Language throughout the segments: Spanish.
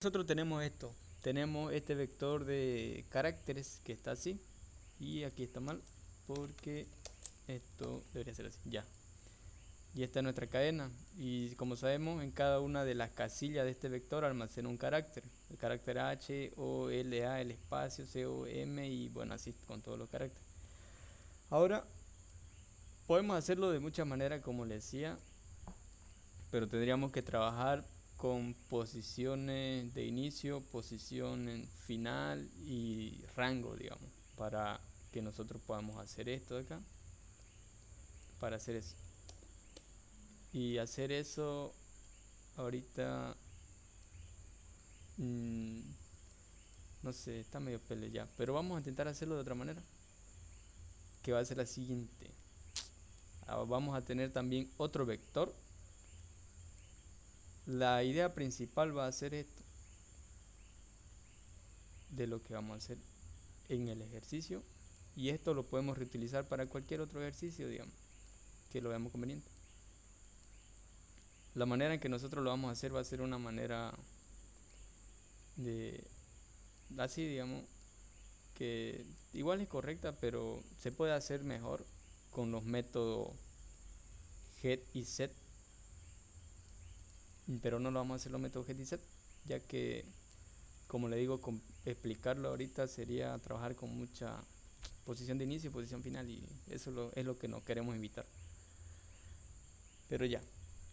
Nosotros tenemos esto, tenemos este vector de caracteres que está así y aquí está mal porque esto debería ser así, ya. Y esta es nuestra cadena y como sabemos en cada una de las casillas de este vector almacena un carácter, el carácter H, O, L, A, el espacio, C, O, M y bueno así con todos los caracteres. Ahora podemos hacerlo de muchas maneras como les decía, pero tendríamos que trabajar con posiciones de inicio, posición en final y rango, digamos, para que nosotros podamos hacer esto de acá, para hacer eso. Y hacer eso ahorita, mmm, no sé, está medio pele ya, pero vamos a intentar hacerlo de otra manera, que va a ser la siguiente. Vamos a tener también otro vector. La idea principal va a ser esto, de lo que vamos a hacer en el ejercicio, y esto lo podemos reutilizar para cualquier otro ejercicio, digamos, que lo veamos conveniente. La manera en que nosotros lo vamos a hacer va a ser una manera de así, digamos, que igual es correcta, pero se puede hacer mejor con los métodos get y set, pero no lo vamos a hacer los métodos get y set, ya que, como le digo, explicarlo ahorita sería trabajar con mucha posición de inicio y posición final, y eso es lo que no queremos evitar. Pero ya,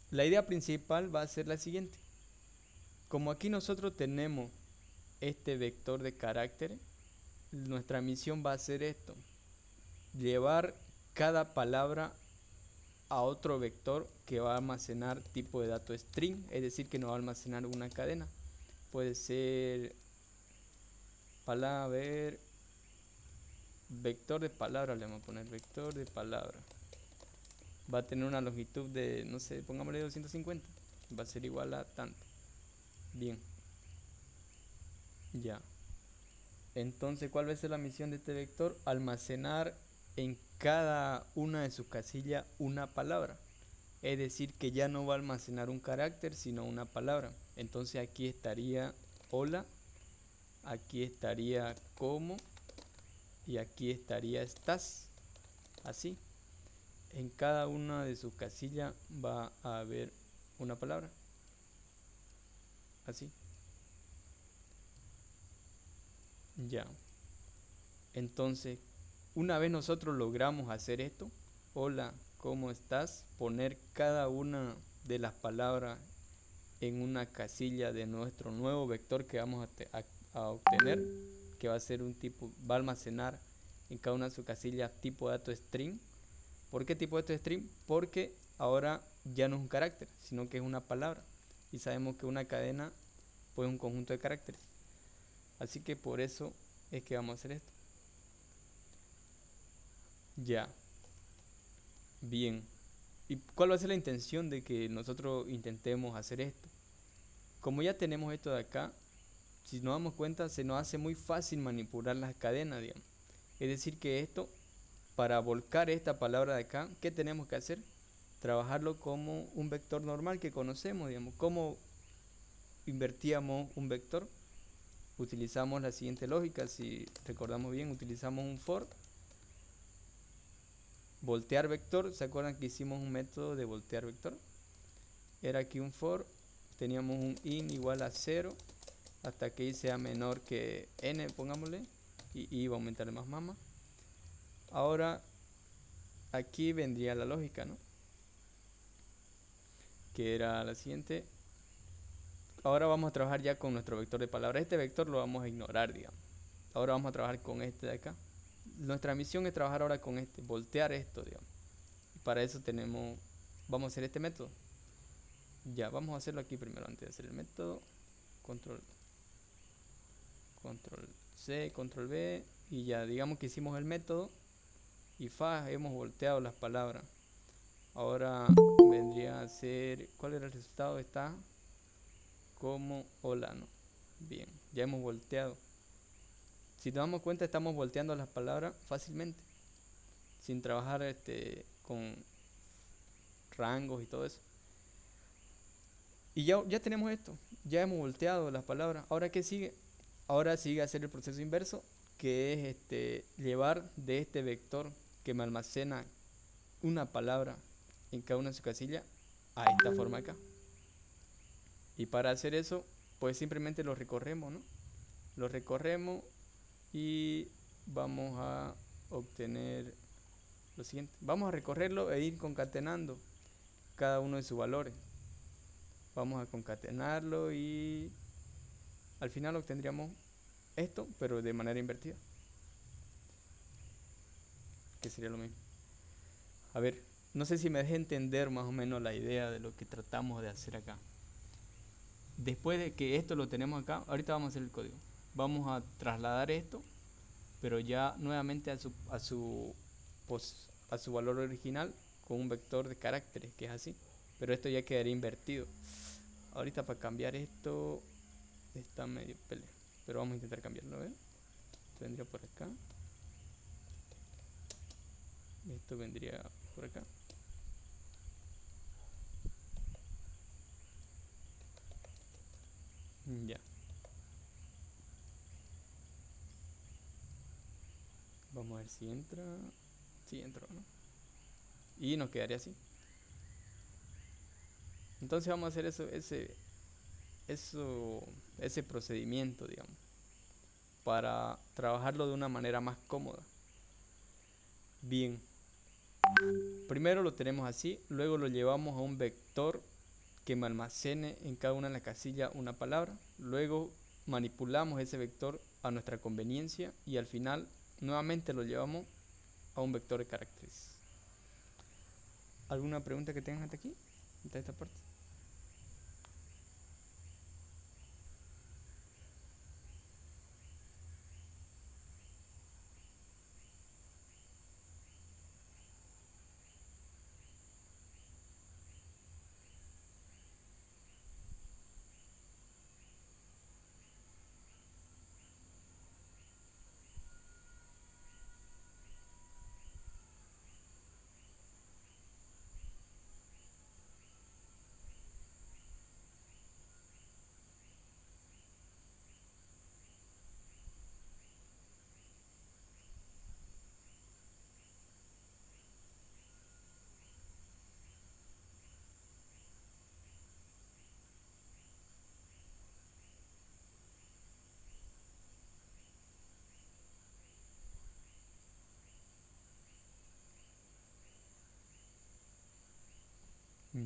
la idea principal va a ser la siguiente. Como aquí nosotros tenemos este vector de caracteres, nuestra misión va a ser esto: llevar cada palabra a otro vector que va a almacenar tipo de dato string, es decir, que no va a almacenar una cadena. Puede ser palabra, vector de palabra, le vamos a poner vector de palabra. Va a tener una longitud de, no sé, pongámosle 250. Va a ser igual a tanto. Bien, ya. Entonces, ¿cuál va a ser la misión de este vector? Almacenar en cada una de sus casillas una palabra. Es decir, que ya no va a almacenar un carácter, sino una palabra. Entonces aquí estaría hola, aquí estaría como y aquí estaría estás. Así. En cada una de sus casillas va a haber una palabra. Así. Ya. Entonces, una vez nosotros logramos hacer esto, hola, ¿cómo estás? Poner cada una de las palabras en una casilla de nuestro nuevo vector que vamos a obtener, que va a ser un tipo, va a almacenar en cada una de sus casillas tipo de dato string. ¿Por qué tipo de dato string? Porque ahora ya no es un carácter, sino que es una palabra. Y sabemos que una cadena pues es un conjunto de caracteres. Así que por eso es que vamos a hacer esto. Ya, bien. ¿Y cuál va a ser la intención de que nosotros intentemos hacer esto? Como ya tenemos esto de acá, si nos damos cuenta, se nos hace muy fácil manipular las cadenas, digamos. Es decir, que esto, para volcar esta palabra de acá, ¿qué tenemos que hacer? Trabajarlo como un vector normal que conocemos, digamos. ¿Cómo invertíamos un vector? Utilizamos la siguiente lógica, si recordamos bien, utilizamos un for, voltear vector. ¿Se acuerdan que hicimos un método de voltear vector? Era aquí un for, teníamos un in igual a 0 hasta que y sea menor que n, pongámosle, y iba a aumentar más más. Ahora aquí vendría la lógica, ¿no? Que era la siguiente. Ahora vamos a trabajar ya con nuestro vector de palabras. Este vector lo vamos a ignorar, digamos. Ahora vamos a trabajar con este de acá. Nuestra misión es trabajar ahora con este, voltear esto, digamos. Y para eso vamos a hacer este método. Ya, vamos a hacerlo aquí primero antes de hacer el método. Control, control C, control V. Y ya, digamos que hicimos el método. Y hemos volteado las palabras. Ahora vendría a ser, ¿cuál era el resultado? Está como hola, ¿no? Bien, ya hemos volteado. Si nos damos cuenta, estamos volteando las palabras fácilmente, sin trabajar con rangos y todo eso. Y ya tenemos esto, ya hemos volteado las palabras. Ahora, ¿qué sigue? Ahora sigue hacer el proceso inverso, que es llevar de este vector que me almacena una palabra en cada una de su casilla a esta forma acá. Y para hacer eso, pues simplemente lo recorremos, ¿no? Lo recorremos y vamos a obtener lo siguiente. Vamos a recorrerlo e ir concatenando cada uno de sus valores. Vamos a concatenarlo y al final obtendríamos esto, pero de manera invertida, que sería lo mismo. A ver, no sé si me deje entender más o menos la idea de lo que tratamos de hacer acá. Después de que esto lo tenemos acá, ahorita vamos a hacer el código. Vamos a trasladar esto, pero ya nuevamente a su valor original con un vector de caracteres, que es así. Pero esto ya quedaría invertido. Ahorita para cambiar esto está medio pelea, pero vamos a intentar cambiarlo, ¿ven? Esto vendría por acá. Esto vendría por acá. Ya. Vamos a ver si entra. Sí, entró, ¿no? Y nos quedaría así. Entonces vamos a hacer ese procedimiento, digamos, para trabajarlo de una manera más cómoda. Bien, primero lo tenemos así, luego lo llevamos a un vector que me almacene en cada una de las casillas una palabra, luego manipulamos ese vector a nuestra conveniencia y al final nuevamente lo llevamos a un vector de caracteres. ¿Alguna pregunta que tengan hasta aquí? Hasta esta parte.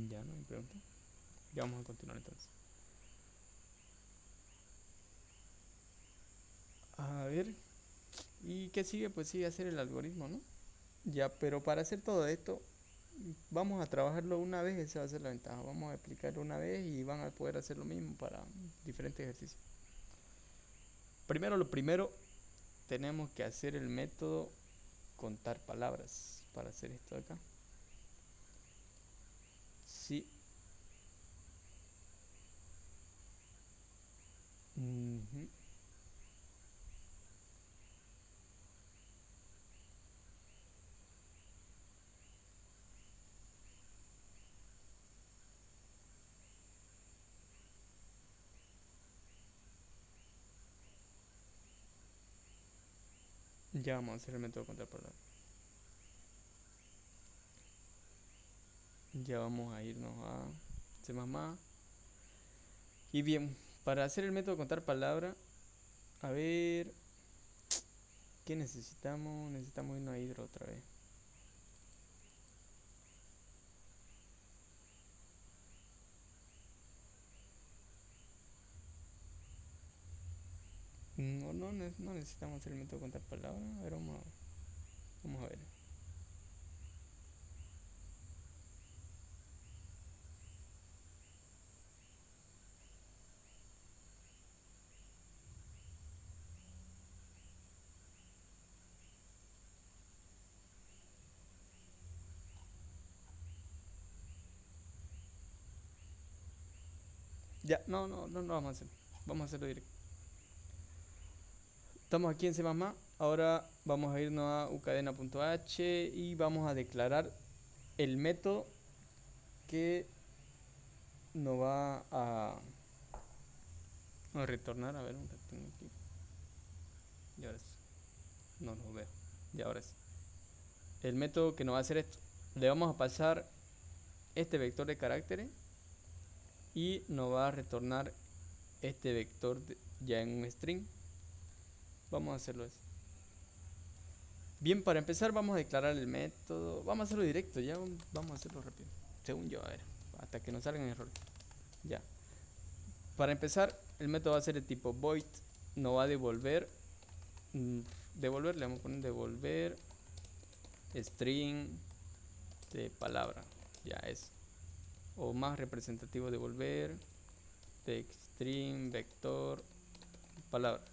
Ya no hay pregunta. Ya vamos a continuar entonces. A ver, ¿y qué sigue? Pues sigue hacer el algoritmo, ¿no? Ya, pero para hacer todo esto, vamos a trabajarlo una vez, esa va a ser la ventaja. Vamos a explicarlo una vez y van a poder hacer lo mismo para diferentes ejercicios. Primero, lo primero, tenemos que hacer el método contar palabras para hacer esto de acá. Sí. Ujú. Ya vamos a hacer el método contar palabras. Ya vamos a irnos a C++. Y bien, para hacer el método contar palabras, a ver, ¿qué necesitamos? Necesitamos irnos a hidro otra vez. No necesitamos hacer el método contar palabras. A ver, vamos a ver. Ya, no vamos a hacer. Vamos a hacerlo directo. Estamos aquí en C++. Ahora vamos a irnos a ucadena.h y vamos a declarar el método que nos va a retornar, a ver, un ratito aquí. Y ahora sí, no lo veo. Y ahora sí. El método que nos va a hacer esto, le vamos a pasar este vector de caracteres y nos va a retornar este vector ya en un string. Vamos a hacerlo así. Bien, para empezar vamos a declarar el método. Vamos a hacerlo directo, ya vamos a hacerlo rápido. Según yo, a ver, hasta que nos salgan errores. Ya. Para empezar, el método va a ser de tipo void. Nos va a devolver. Devolver, le vamos a poner devolver string de palabra. Ya es. O más representativo, devolver text string vector palabra.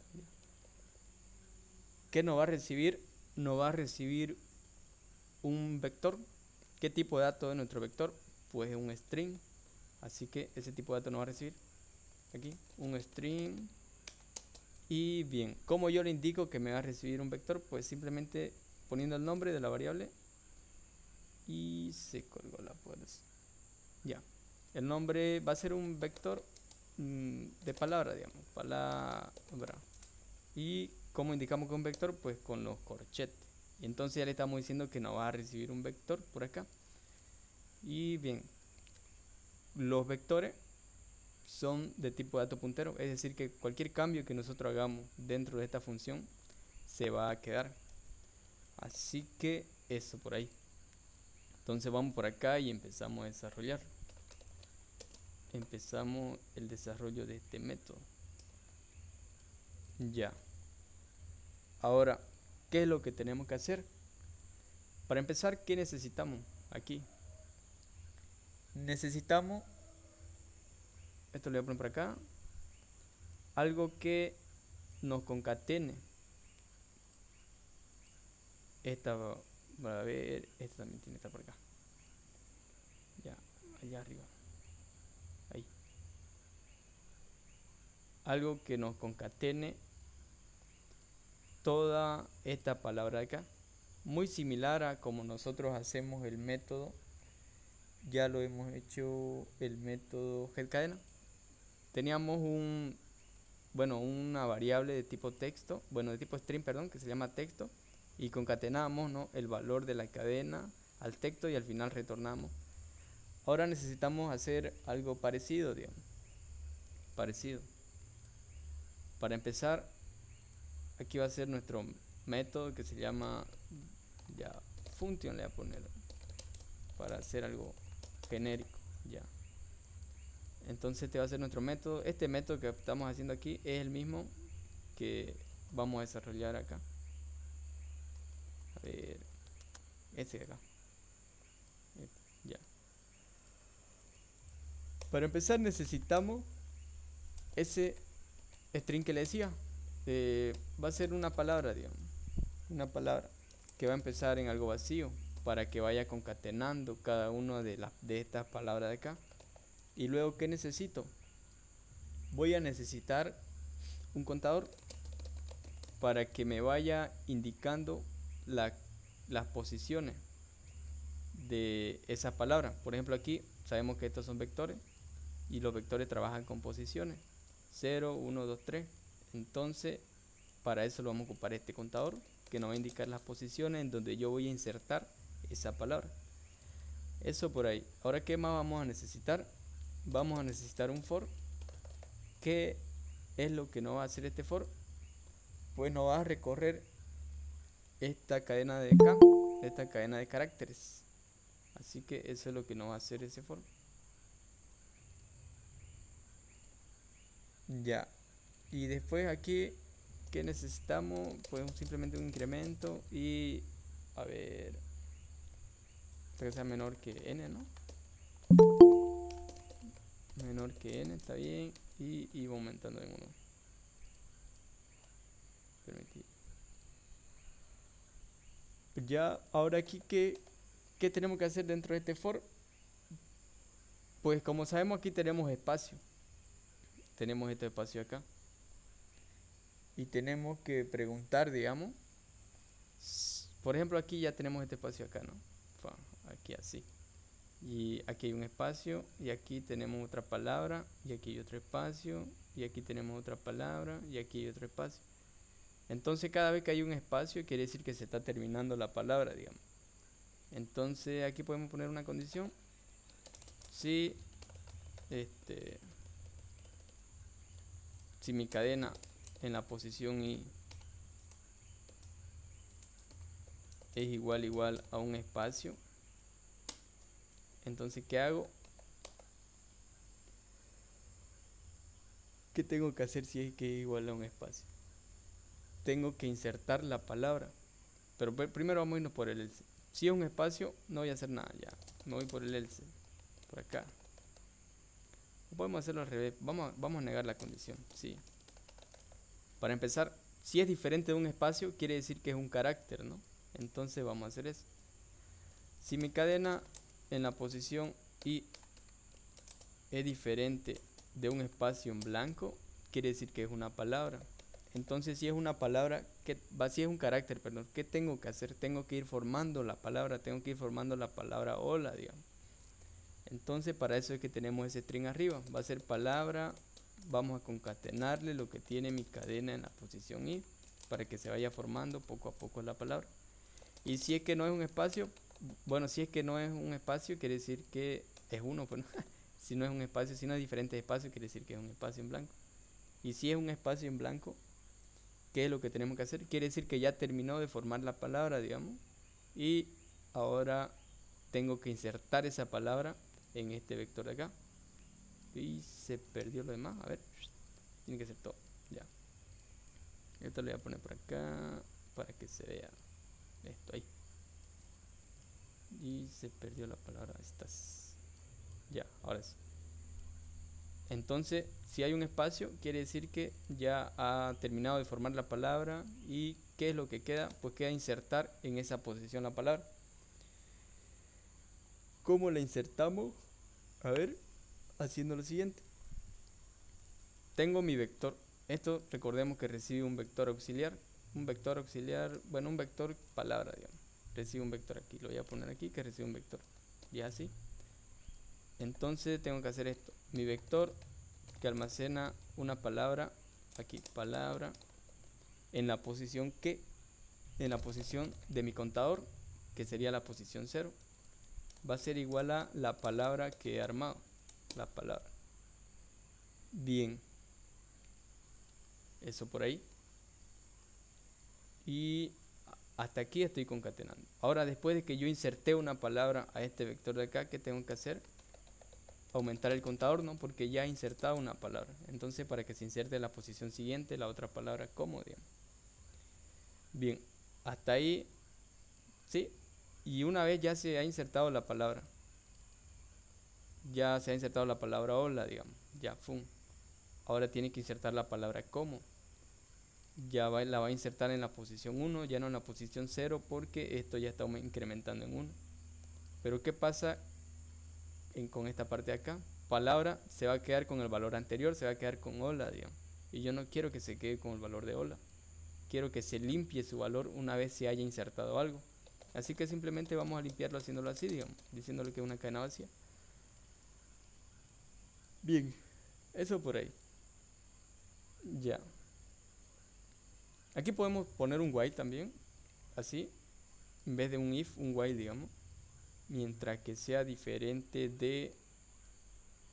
¿Qué nos va a recibir? Nos va a recibir un vector. ¿Qué tipo de dato es nuestro vector? Pues un string. Así que ese tipo de dato nos va a recibir aquí un string. Y bien, ¿cómo yo le indico que me va a recibir un vector? Pues simplemente poniendo el nombre de la variable. Y se colgó la puerta. Ya. El nombre va a ser un vector de palabra, digamos. Palabra. Y ¿cómo indicamos que es un vector? Pues con los corchetes. Y entonces ya le estamos diciendo que nos va a recibir un vector por acá. Y bien, los vectores son de tipo dato puntero, es decir que cualquier cambio que nosotros hagamos dentro de esta función se va a quedar. Así que eso por ahí. Entonces vamos por acá y empezamos a desarrollar. Empezamos el desarrollo de este método. Ya. Ahora, ¿qué es lo que tenemos que hacer? Para empezar, ¿qué necesitamos aquí? Necesitamos, esto lo voy a poner por acá, algo que nos concatene. Esta va a ver, esta también tiene que estar por acá. Ya, allá arriba. Ahí. Algo que nos concatene toda esta palabra de acá. Muy similar a como nosotros hacemos el método. Ya lo hemos hecho el método getCadena. Teníamos una variable de tipo texto, de tipo string, perdón, que se llama texto. Y concatenamos, ¿no?, el valor de la cadena al texto y al final retornamos. Ahora necesitamos hacer algo parecido, digamos. Parecido. Para empezar, aquí va a ser nuestro método que se llama ya function, le voy a poner para hacer algo genérico ya. Entonces este va a ser nuestro método. Este método que estamos haciendo aquí es el mismo que vamos a desarrollar acá. A ver, este de acá. Ya. Para empezar necesitamos ese string que le decía. Va a ser una palabra, digamos. Una palabra que va a empezar en algo vacío para que vaya concatenando cada una de estas palabras de acá. Y luego, ¿qué necesito? Voy a necesitar un contador para que me vaya indicando las posiciones de esa palabra. Por ejemplo, aquí sabemos que estos son vectores y los vectores trabajan con posiciones 0, 1, 2, 3. Entonces, para eso lo vamos a ocupar este contador que nos va a indicar las posiciones en donde yo voy a insertar esa palabra. Eso por ahí. Ahora, ¿qué más vamos a necesitar? Vamos a necesitar un for. ¿Qué es lo que nos va a hacer este for? Pues nos va a recorrer esta cadena de acá, esta cadena de caracteres. Así que eso es lo que nos va a hacer ese for. Ya. Y después aquí, ¿qué necesitamos? Pues simplemente un incremento y, a ver, que sea menor que n, ¿no? Menor que n, está bien. Y va aumentando en 1. Permitir. Ya, ahora aquí, ¿qué tenemos que hacer dentro de este for? Pues como sabemos, aquí tenemos espacio. Tenemos este espacio acá. Y tenemos que preguntar, digamos. Por ejemplo, aquí ya tenemos este espacio acá, ¿no? Aquí así. Y aquí hay un espacio y aquí tenemos otra palabra y aquí hay otro espacio y aquí tenemos otra palabra y aquí hay otro espacio. Entonces cada vez que hay un espacio quiere decir que se está terminando la palabra, digamos. Entonces aquí podemos poner una condición. Si si mi cadena en la posición I es igual a un espacio, entonces ¿qué hago? ¿Qué tengo que hacer si es que es igual a un espacio? Tengo que insertar la palabra, pero primero vamos a irnos por el else. Si es un espacio no voy a hacer nada, ya me voy por el else, por acá. Podemos hacerlo al revés, vamos a negar la condición, sí. Para empezar, si es diferente de un espacio quiere decir que es un carácter, ¿no? Entonces vamos a hacer eso. Si mi cadena en la posición I es diferente de un espacio en blanco, quiere decir que es una palabra. Entonces, si es una palabra, si es un carácter, perdón, ¿qué tengo que hacer? Tengo que ir formando la palabra, tengo que ir formando la palabra hola, digamos. Entonces, para eso es que tenemos ese string arriba. Va a ser palabra, vamos a concatenarle lo que tiene mi cadena en la posición I, para que se vaya formando poco a poco la palabra. Y si es que no es un espacio, bueno, si es que no es un espacio, quiere decir que es uno, pues, ¿no? Si no es un espacio, si no es diferente espacio, quiere decir que es un espacio en blanco. Y si es un espacio en blanco, ¿qué es lo que tenemos que hacer? Quiere decir que ya terminó de formar la palabra, digamos. Y ahora tengo que insertar esa palabra en este vector de acá. Y se perdió lo demás. A ver, tiene que ser todo. Ya. Esto lo voy a poner por acá para que se vea esto ahí. Y se perdió la palabra estas. Ya, ahora sí. Entonces, si hay un espacio, quiere decir que ya ha terminado de formar la palabra. ¿Y qué es lo que queda? Pues queda insertar en esa posición la palabra. ¿Cómo la insertamos? A ver, haciendo lo siguiente. Tengo mi vector. Esto recordemos que recibe un vector auxiliar. Un vector auxiliar, bueno, un vector palabra, digamos. Recibe un vector aquí. Lo voy a poner aquí que recibe un vector. Y así. Entonces tengo que hacer esto. Mi vector que almacena una palabra, aquí, palabra, en la posición que, en la posición de mi contador, que sería la posición 0, va a ser igual a la palabra que he armado, la palabra. Bien, eso por ahí. Y hasta aquí estoy concatenando. Ahora, después de que yo inserté una palabra a este vector de acá, ¿qué tengo que hacer? Aumentar el contador, ¿no? Porque ya he insertado una palabra. Entonces, para que se inserte en la posición siguiente, la otra palabra como, digamos. Bien, hasta ahí, ¿sí? Y una vez ya se ha insertado la palabra, ya se ha insertado la palabra hola, digamos, ya, fum. Ahora tiene que insertar la palabra como. La va a insertar en la posición 1, ya no en la posición 0, porque esto ya está incrementando en 1. Pero ¿qué pasa con esta parte de acá? Palabra se va a quedar con el valor anterior, se va a quedar con hola, digamos. Y yo no quiero que se quede con el valor de hola. Quiero que se limpie su valor una vez se haya insertado algo. Así que simplemente vamos a limpiarlo haciéndolo así, digamos, diciéndole que es una cadena vacía. Bien, eso por ahí. Ya. Aquí podemos poner un while también, así, en vez de un if, un while, digamos, mientras que sea diferente de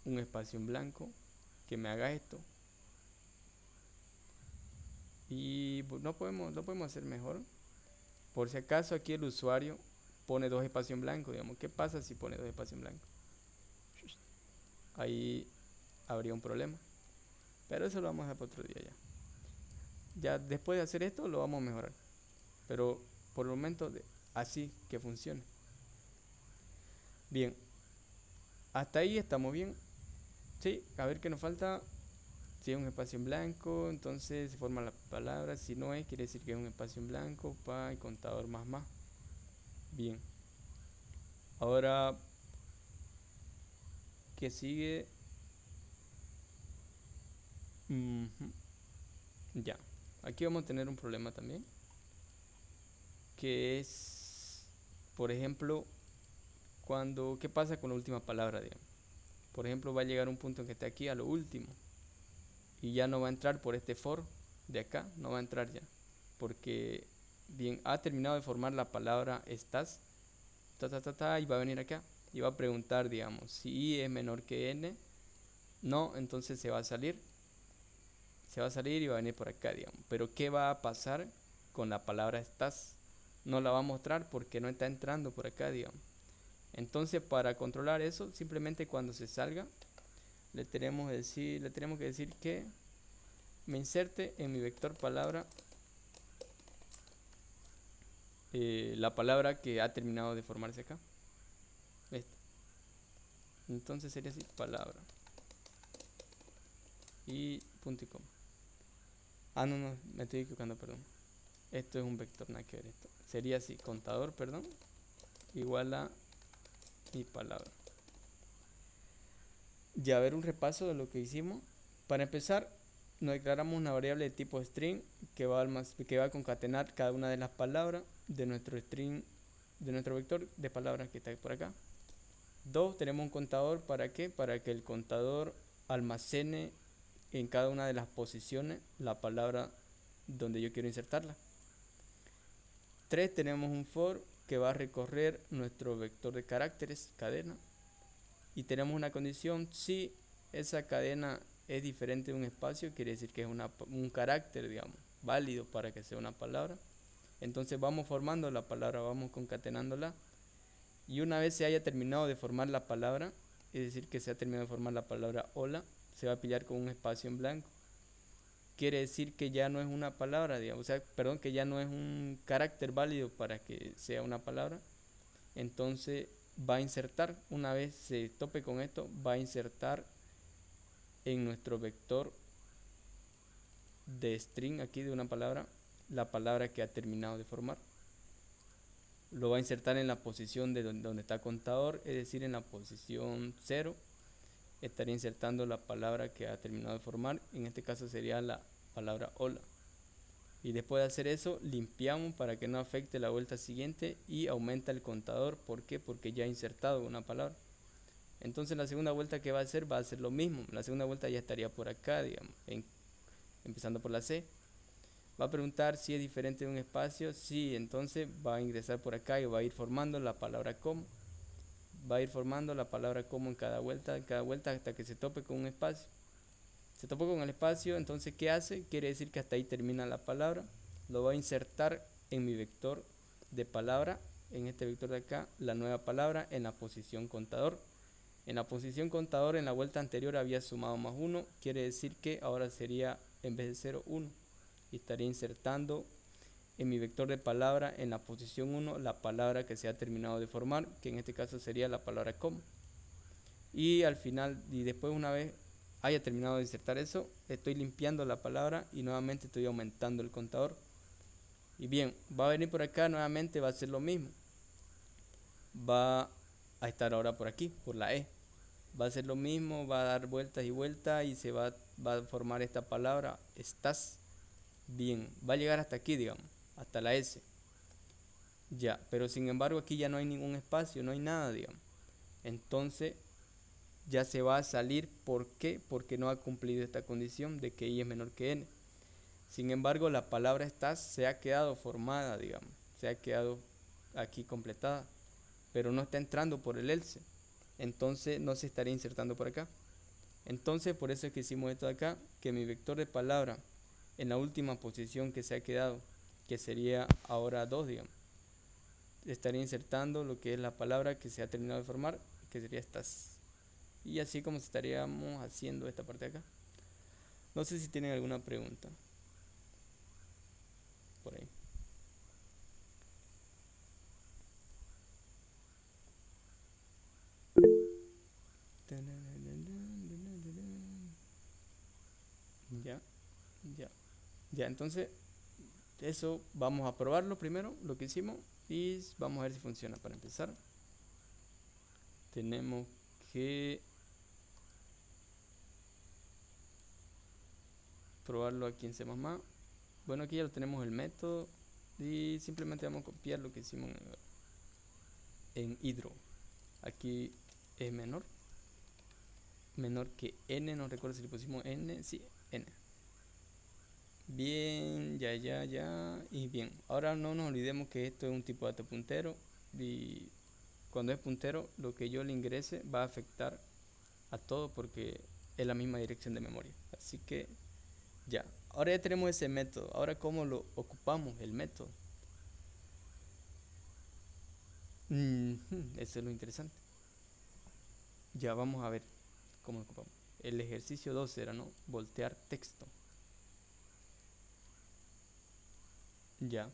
un espacio en blanco, que me haga esto. Y no podemos hacer mejor. Por si acaso aquí el usuario pone dos espacios en blanco, digamos, ¿qué pasa si pone dos espacios en blanco? Ahí habría un problema. Pero eso lo vamos a dejar para otro día ya. Ya después de hacer esto lo vamos a mejorar. Pero por el momento así que funcione. Bien. Hasta ahí estamos bien. Sí, a ver qué nos falta. Si es un espacio en blanco, entonces se forma la palabra. Si no es, quiere decir que es un espacio en blanco. Pa y contador más más. Bien. Ahora, ¿qué sigue? Ya. Aquí vamos a tener un problema también. Que es, por ejemplo, ¿qué pasa con la última palabra, digamos? Por ejemplo, va a llegar un punto en que esté aquí a lo último y ya no va a entrar por este for de acá, no va a entrar ya, porque bien, ha terminado de formar la palabra estás, y va a venir acá y va a preguntar, digamos, si i es menor que n, no, entonces se va a salir y va a venir por acá, digamos. Pero ¿qué va a pasar con la palabra estás? No la va a mostrar porque no está entrando por acá, digamos. Entonces, para controlar eso, simplemente cuando se salga, le tenemos que decir que me inserte en mi vector palabra la palabra que ha terminado de formarse acá. Esta. Entonces sería así, palabra. Y punto y coma. Ah, no, me estoy equivocando, perdón. Esto es un vector, nada que ver esto. Sería así, contador, perdón, igual a mi palabra. Ya, a ver un repaso de lo que hicimos. Para empezar, nos declaramos una variable de tipo string que va a concatenar cada una de las palabras de nuestro string, de nuestro vector de palabras que está por acá. 2, tenemos un contador, ¿para qué? Para que el contador almacene en cada una de las posiciones la palabra donde yo quiero insertarla. 3, tenemos un for que va a recorrer nuestro vector de caracteres, cadena. Y tenemos una condición, si esa cadena es diferente de un espacio, quiere decir que es un carácter, digamos, válido para que sea una palabra. Entonces vamos formando la palabra, vamos concatenándola. Y una vez se haya terminado de formar la palabra, es decir, que se ha terminado de formar la palabra hola, se va a pillar con un espacio en blanco. Quiere decir que ya no es una palabra, digamos, o sea, perdón, que ya no es un carácter válido para que sea una palabra. Entonces va a insertar, una vez se tope con esto, va a insertar en nuestro vector de string aquí de una palabra, la palabra que ha terminado de formar. Lo va a insertar en la posición de donde está contador, es decir, en la posición 0. Estaría insertando la palabra que ha terminado de formar, en este caso sería la palabra hola. Y después de hacer eso, limpiamos para que no afecte la vuelta siguiente y aumenta el contador. ¿Por qué? Porque ya ha insertado una palabra. Entonces la segunda vuelta que va a hacer lo mismo. La segunda vuelta ya estaría por acá, digamos, empezando por la C. Va a preguntar si es diferente de un espacio. Sí, entonces va a ingresar por acá y va a ir formando la palabra como. Va a ir formando la palabra como en cada vuelta hasta que se tope con un espacio. Se topó con el espacio, entonces ¿qué hace? Quiere decir que hasta ahí termina la palabra. Lo va a insertar en mi vector de palabra, en este vector de acá, la nueva palabra en la posición contador. En la posición contador en la vuelta anterior había sumado más 1, quiere decir que ahora sería en vez de 0, 1. Y estaría insertando en mi vector de palabra en la posición 1 la palabra que se ha terminado de formar, que en este caso sería la palabra como. Y al final, y después una vez haya terminado de insertar eso, estoy limpiando la palabra y nuevamente estoy aumentando el contador. Y bien, va a venir por acá nuevamente, va a hacer lo mismo. Va a estar ahora por aquí, por la E. Va a hacer lo mismo, va a dar vueltas y vueltas y va a formar esta palabra, estás. Bien, va a llegar hasta aquí, digamos, hasta la S. Ya, pero sin embargo aquí ya no hay ningún espacio, no hay nada, digamos. Entonces ya se va a salir. ¿Por qué? Porque no ha cumplido esta condición de que i es menor que n. Sin embargo, la palabra estás se ha quedado formada, digamos, se ha quedado aquí completada, pero no está entrando por el else. Entonces no se estaría insertando por acá. Entonces por eso es que hicimos esto de acá, que mi vector de palabra en la última posición que se ha quedado, que sería ahora 2, digamos, estaría insertando lo que es la palabra que se ha terminado de formar, que sería estás. Y así como estaríamos haciendo esta parte de acá. No sé si tienen alguna pregunta por ahí. Ya, ya, ya. Entonces, eso vamos a probarlo primero, lo que hicimos, y vamos a ver si funciona. Para empezar, tenemos que probarlo aquí en C++. Bueno, aquí ya lo tenemos el método y simplemente vamos a copiar lo que hicimos en Hydro. aquí es menor que n, no recuerdo si le pusimos n, sí, n. Bien, ya, y bien, ahora no nos olvidemos que esto es un tipo de dato puntero y cuando es puntero lo que yo le ingrese va a afectar a todo porque es la misma dirección de memoria. Así que ya, ahora ya tenemos ese método. Ahora, ¿cómo lo ocupamos el método? Eso es lo interesante. Ya vamos a ver cómo lo ocupamos. El ejercicio 2 era, ¿no? Voltear texto. Ya.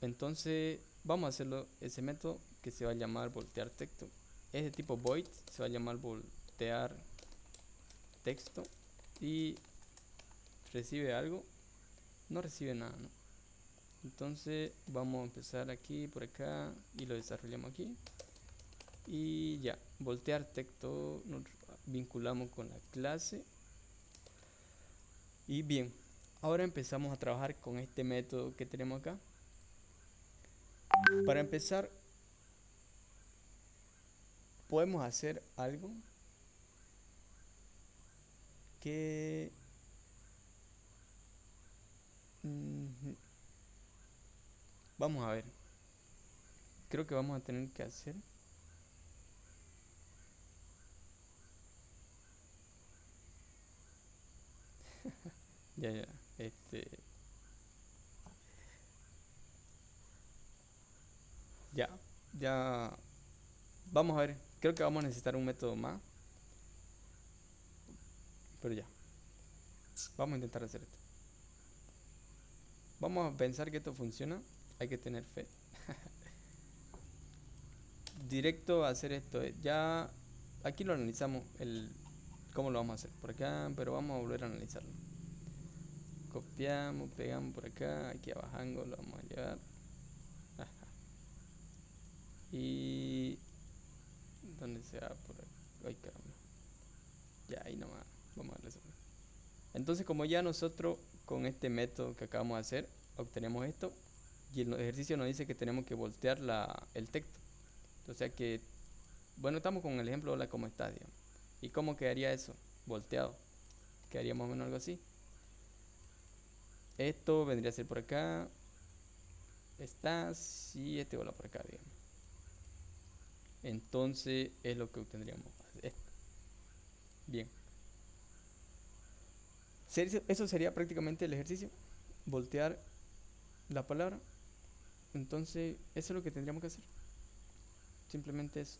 Entonces, vamos a hacerlo ese método que se va a llamar voltear texto. Es de tipo void, se va a llamar voltear texto y recibe algo, no recibe nada, ¿no? Entonces vamos a empezar aquí, por acá y lo desarrollamos aquí. Y ya, voltear texto, nos vinculamos con la clase. Y bien, ahora empezamos a trabajar con este método que tenemos acá. Para empezar, podemos hacer algo que vamos a ver. Creo que vamos a tener que hacer. Ya. Ya. Ya. Vamos a ver. Creo que vamos a necesitar un método más. Pero ya. Vamos a intentar hacer esto. Vamos a pensar que esto funciona. Hay que tener fe. Directo a hacer esto. Ya. Aquí lo analizamos. Cómo lo vamos a hacer. Por acá. Pero vamos a volver a analizarlo. Copiamos, pegamos por acá. Aquí abajando lo vamos a llevar. Ajá. Y ¿dónde se va? Por aquí. Ay, caramba. Ya, ahí nomás. Vamos a darle eso. Entonces, como ya nosotros con este método que acabamos de hacer, obtenemos esto, y el ejercicio nos dice que tenemos que voltear el texto. O sea que, bueno, estamos con el ejemplo, hola, ¿cómo estás? Digamos. ¿Y cómo quedaría eso? Volteado. Quedaría más o menos algo así. Esto vendría a ser por acá. Estás y este bola por acá, digamos. Entonces es lo que obtendríamos. Esto. Bien. Eso sería prácticamente el ejercicio. Voltear la palabra. Entonces, eso es lo que tendríamos que hacer. Simplemente eso.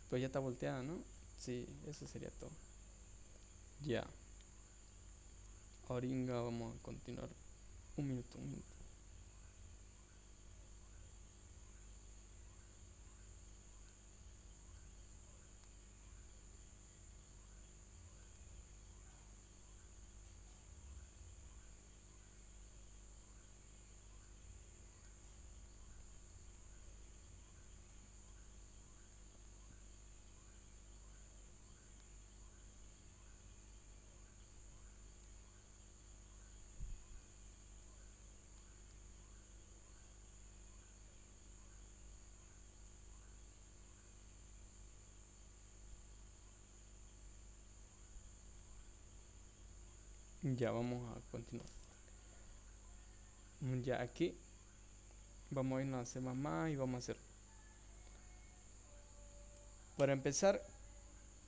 Pues ya está volteada, ¿no? Sí, eso sería todo. Ya. Ahora vamos a continuar. Un minuto, un minuto. Ya vamos a continuar. Ya aquí vamos a irnos a C++ y vamos a hacer. Para empezar,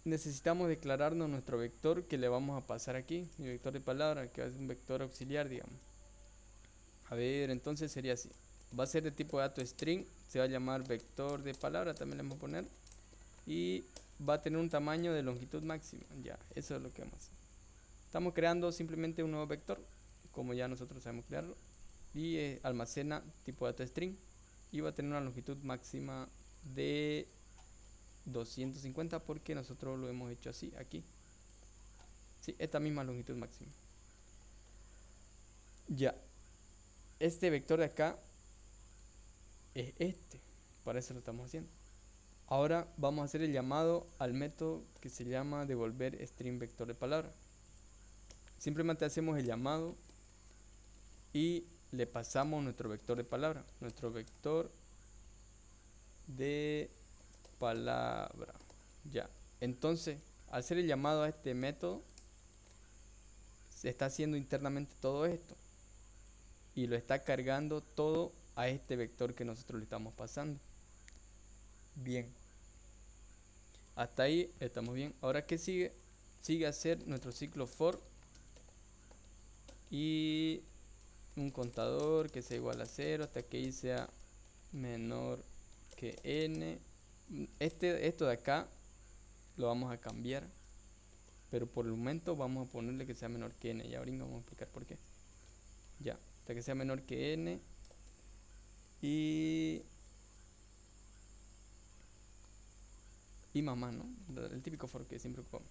necesitamos declararnos nuestro vector que le vamos a pasar aquí. Mi vector de palabra, que es un vector auxiliar, digamos. A ver, entonces sería así. Va a ser de tipo de dato string. Se va a llamar vector de palabra, también le vamos a poner. Y va a tener un tamaño de longitud máxima. Ya, eso es lo que vamos a hacer. Estamos creando simplemente un nuevo vector, como ya nosotros sabemos crearlo. Y almacena tipo de dato string. Y va a tener una longitud máxima de 250 porque nosotros lo hemos hecho así aquí. Sí, esta misma longitud máxima. Ya, este vector de acá es este. Para eso lo estamos haciendo. Ahora vamos a hacer el llamado al método que se llama devolver string vector de palabra. Simplemente hacemos el llamado y le pasamos nuestro vector de palabra. Nuestro vector de palabra. Ya. Entonces, al hacer el llamado a este método, se está haciendo internamente todo esto y lo está cargando todo a este vector que nosotros le estamos pasando. Bien, hasta ahí estamos bien. Ahora, ¿qué sigue? Sigue hacer nuestro ciclo for y un contador que sea igual a 0 hasta que y sea menor que n. Esto de acá lo vamos a cambiar, pero por el momento vamos a ponerle que sea menor que n. Y ahorita vamos a explicar por qué. Ya, hasta que sea menor que n. Y mamá, ¿no? El típico for que siempre ocupamos.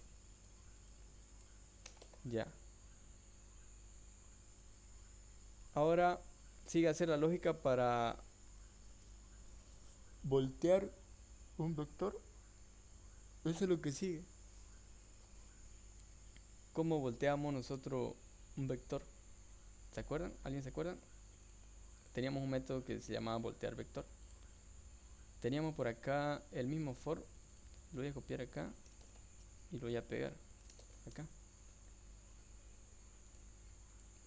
Ya. Ahora sigue a hacer la lógica para voltear un vector. Eso es lo que sigue. ¿Cómo volteamos nosotros un vector? ¿Se acuerdan? ¿Alguien se acuerda? Teníamos un método que se llamaba voltear vector. Teníamos por acá el mismo for. Lo voy a copiar acá y lo voy a pegar acá.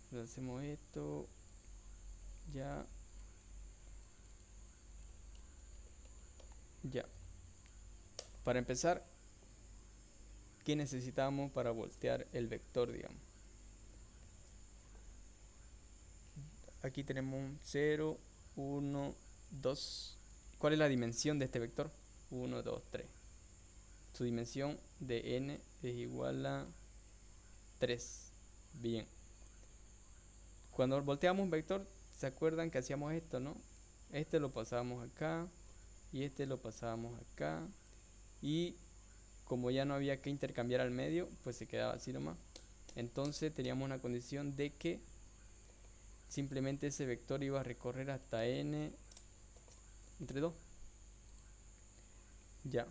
Entonces hacemos esto. Ya. Ya. Para empezar, ¿qué necesitamos para voltear el vector, digamos? Aquí tenemos un 0, 1, 2. ¿Cuál es la dimensión de este vector? 1, 2, 3. Su dimensión de n es igual a 3. Bien. Cuando volteamos un vector, ¿se acuerdan que hacíamos esto, no? Este lo pasábamos acá y este lo pasábamos acá. Y como ya no había que intercambiar al medio, pues se quedaba así nomás. Entonces teníamos una condición de que simplemente ese vector iba a recorrer hasta n entre 2. Ya.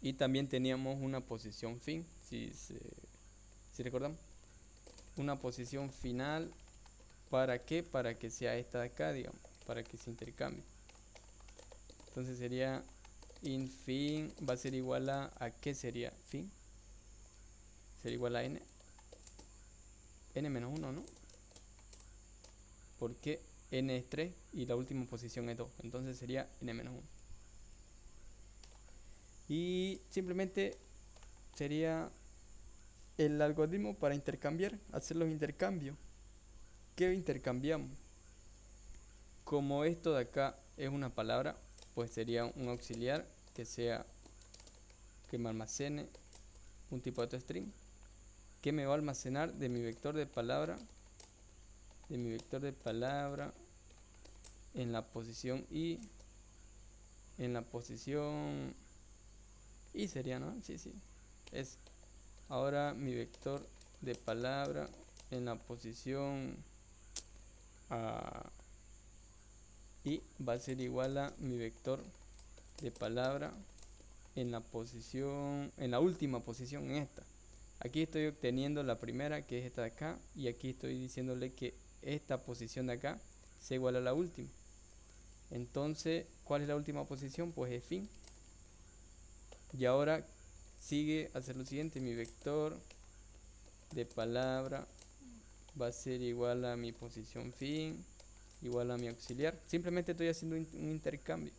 Y también teníamos una posición fin, si recordamos. Una posición final, ¿para qué? Para que sea esta de acá, digamos, para que se intercambie. Entonces sería fin va a ser igual a ¿qué sería fin? Sería igual a n menos 1, ¿no? Porque n es 3 y la última posición es 2, entonces sería n menos 1. Y simplemente sería el algoritmo para intercambiar, hacer los intercambios. ¿Qué intercambiamos? Como esto de acá es una palabra, pues sería un auxiliar que sea que me almacene un tipo de toString que me va a almacenar de mi vector de palabra en la posición y en la posición y sería, ¿no? Sí, es ahora mi vector de palabra en la posición y va a ser igual a mi vector de palabra en la última posición, en esta. Aquí estoy obteniendo la primera, que es esta de acá, y aquí estoy diciéndole que esta posición de acá sea igual a la última. Entonces, ¿cuál es la última posición? Pues es fin. Y ahora sigue a hacer lo siguiente, mi vector de palabra va a ser igual a mi posición fin, igual a mi auxiliar. Simplemente estoy haciendo un intercambio.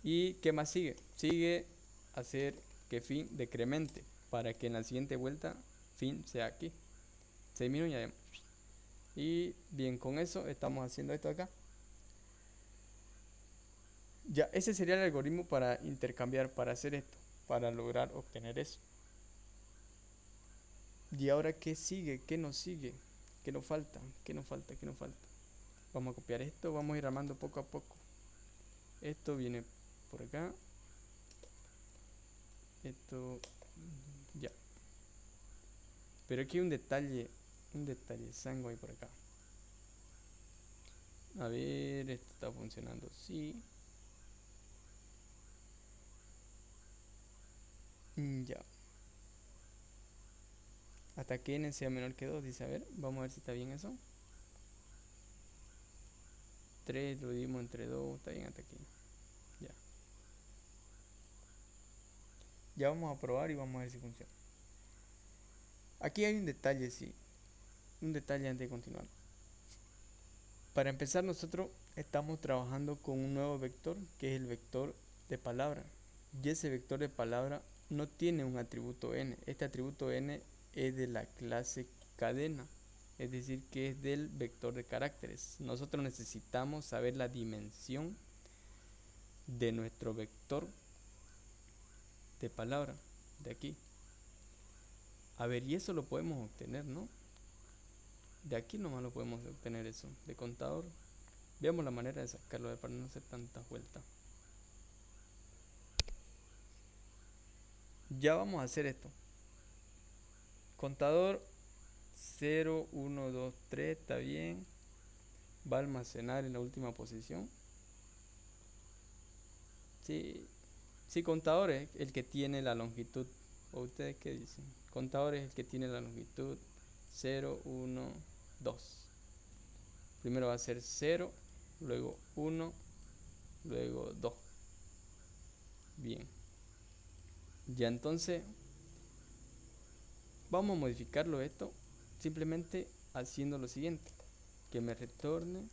¿Y qué más sigue? Sigue hacer que fin decremente para que en la siguiente vuelta fin sea aquí. 6 minutos y ya vemos. Y bien, con eso estamos haciendo esto acá. Ya, ese sería el algoritmo para intercambiar, para hacer esto, para lograr obtener eso. ¿Y ahora qué sigue? ¿Qué nos sigue? ¿Qué nos falta? ¿Qué nos falta? ¿Qué nos falta? Vamos a copiar esto, vamos a ir armando poco a poco. Esto viene por acá. Esto ya. Pero aquí hay un detalle sango ahí por acá. A ver, esto está funcionando, sí. Ya. Hasta que n sea menor que 2, dice, a ver, vamos a ver si está bien eso. 3 lo dividimos entre 2, está bien hasta aquí. Ya. Ya vamos a probar y vamos a ver si funciona. Aquí hay un detalle, sí. Un detalle antes de continuar. Para empezar, nosotros estamos trabajando con un nuevo vector, que es el vector de palabra. Y ese vector de palabra no tiene un atributo n. Este atributo n es de la clase cadena, es decir, que es del vector de caracteres. Nosotros necesitamos saber la dimensión de nuestro vector de palabra, de aquí. A ver, y eso lo podemos obtener, ¿no? De aquí nomás lo podemos obtener eso, de contador. Veamos la manera de sacarlo para no hacer tantas vueltas. Ya vamos a hacer esto. Contador 0, 1, 2, 3, está bien. Va a almacenar en la última posición. Sí, sí, contador es el que tiene la longitud. ¿O ustedes qué dicen? Contador es el que tiene la longitud 0, 1, 2. Primero va a ser 0, luego 1, luego 2. Bien. Ya entonces vamos a modificarlo esto simplemente haciendo lo siguiente. Que me retorne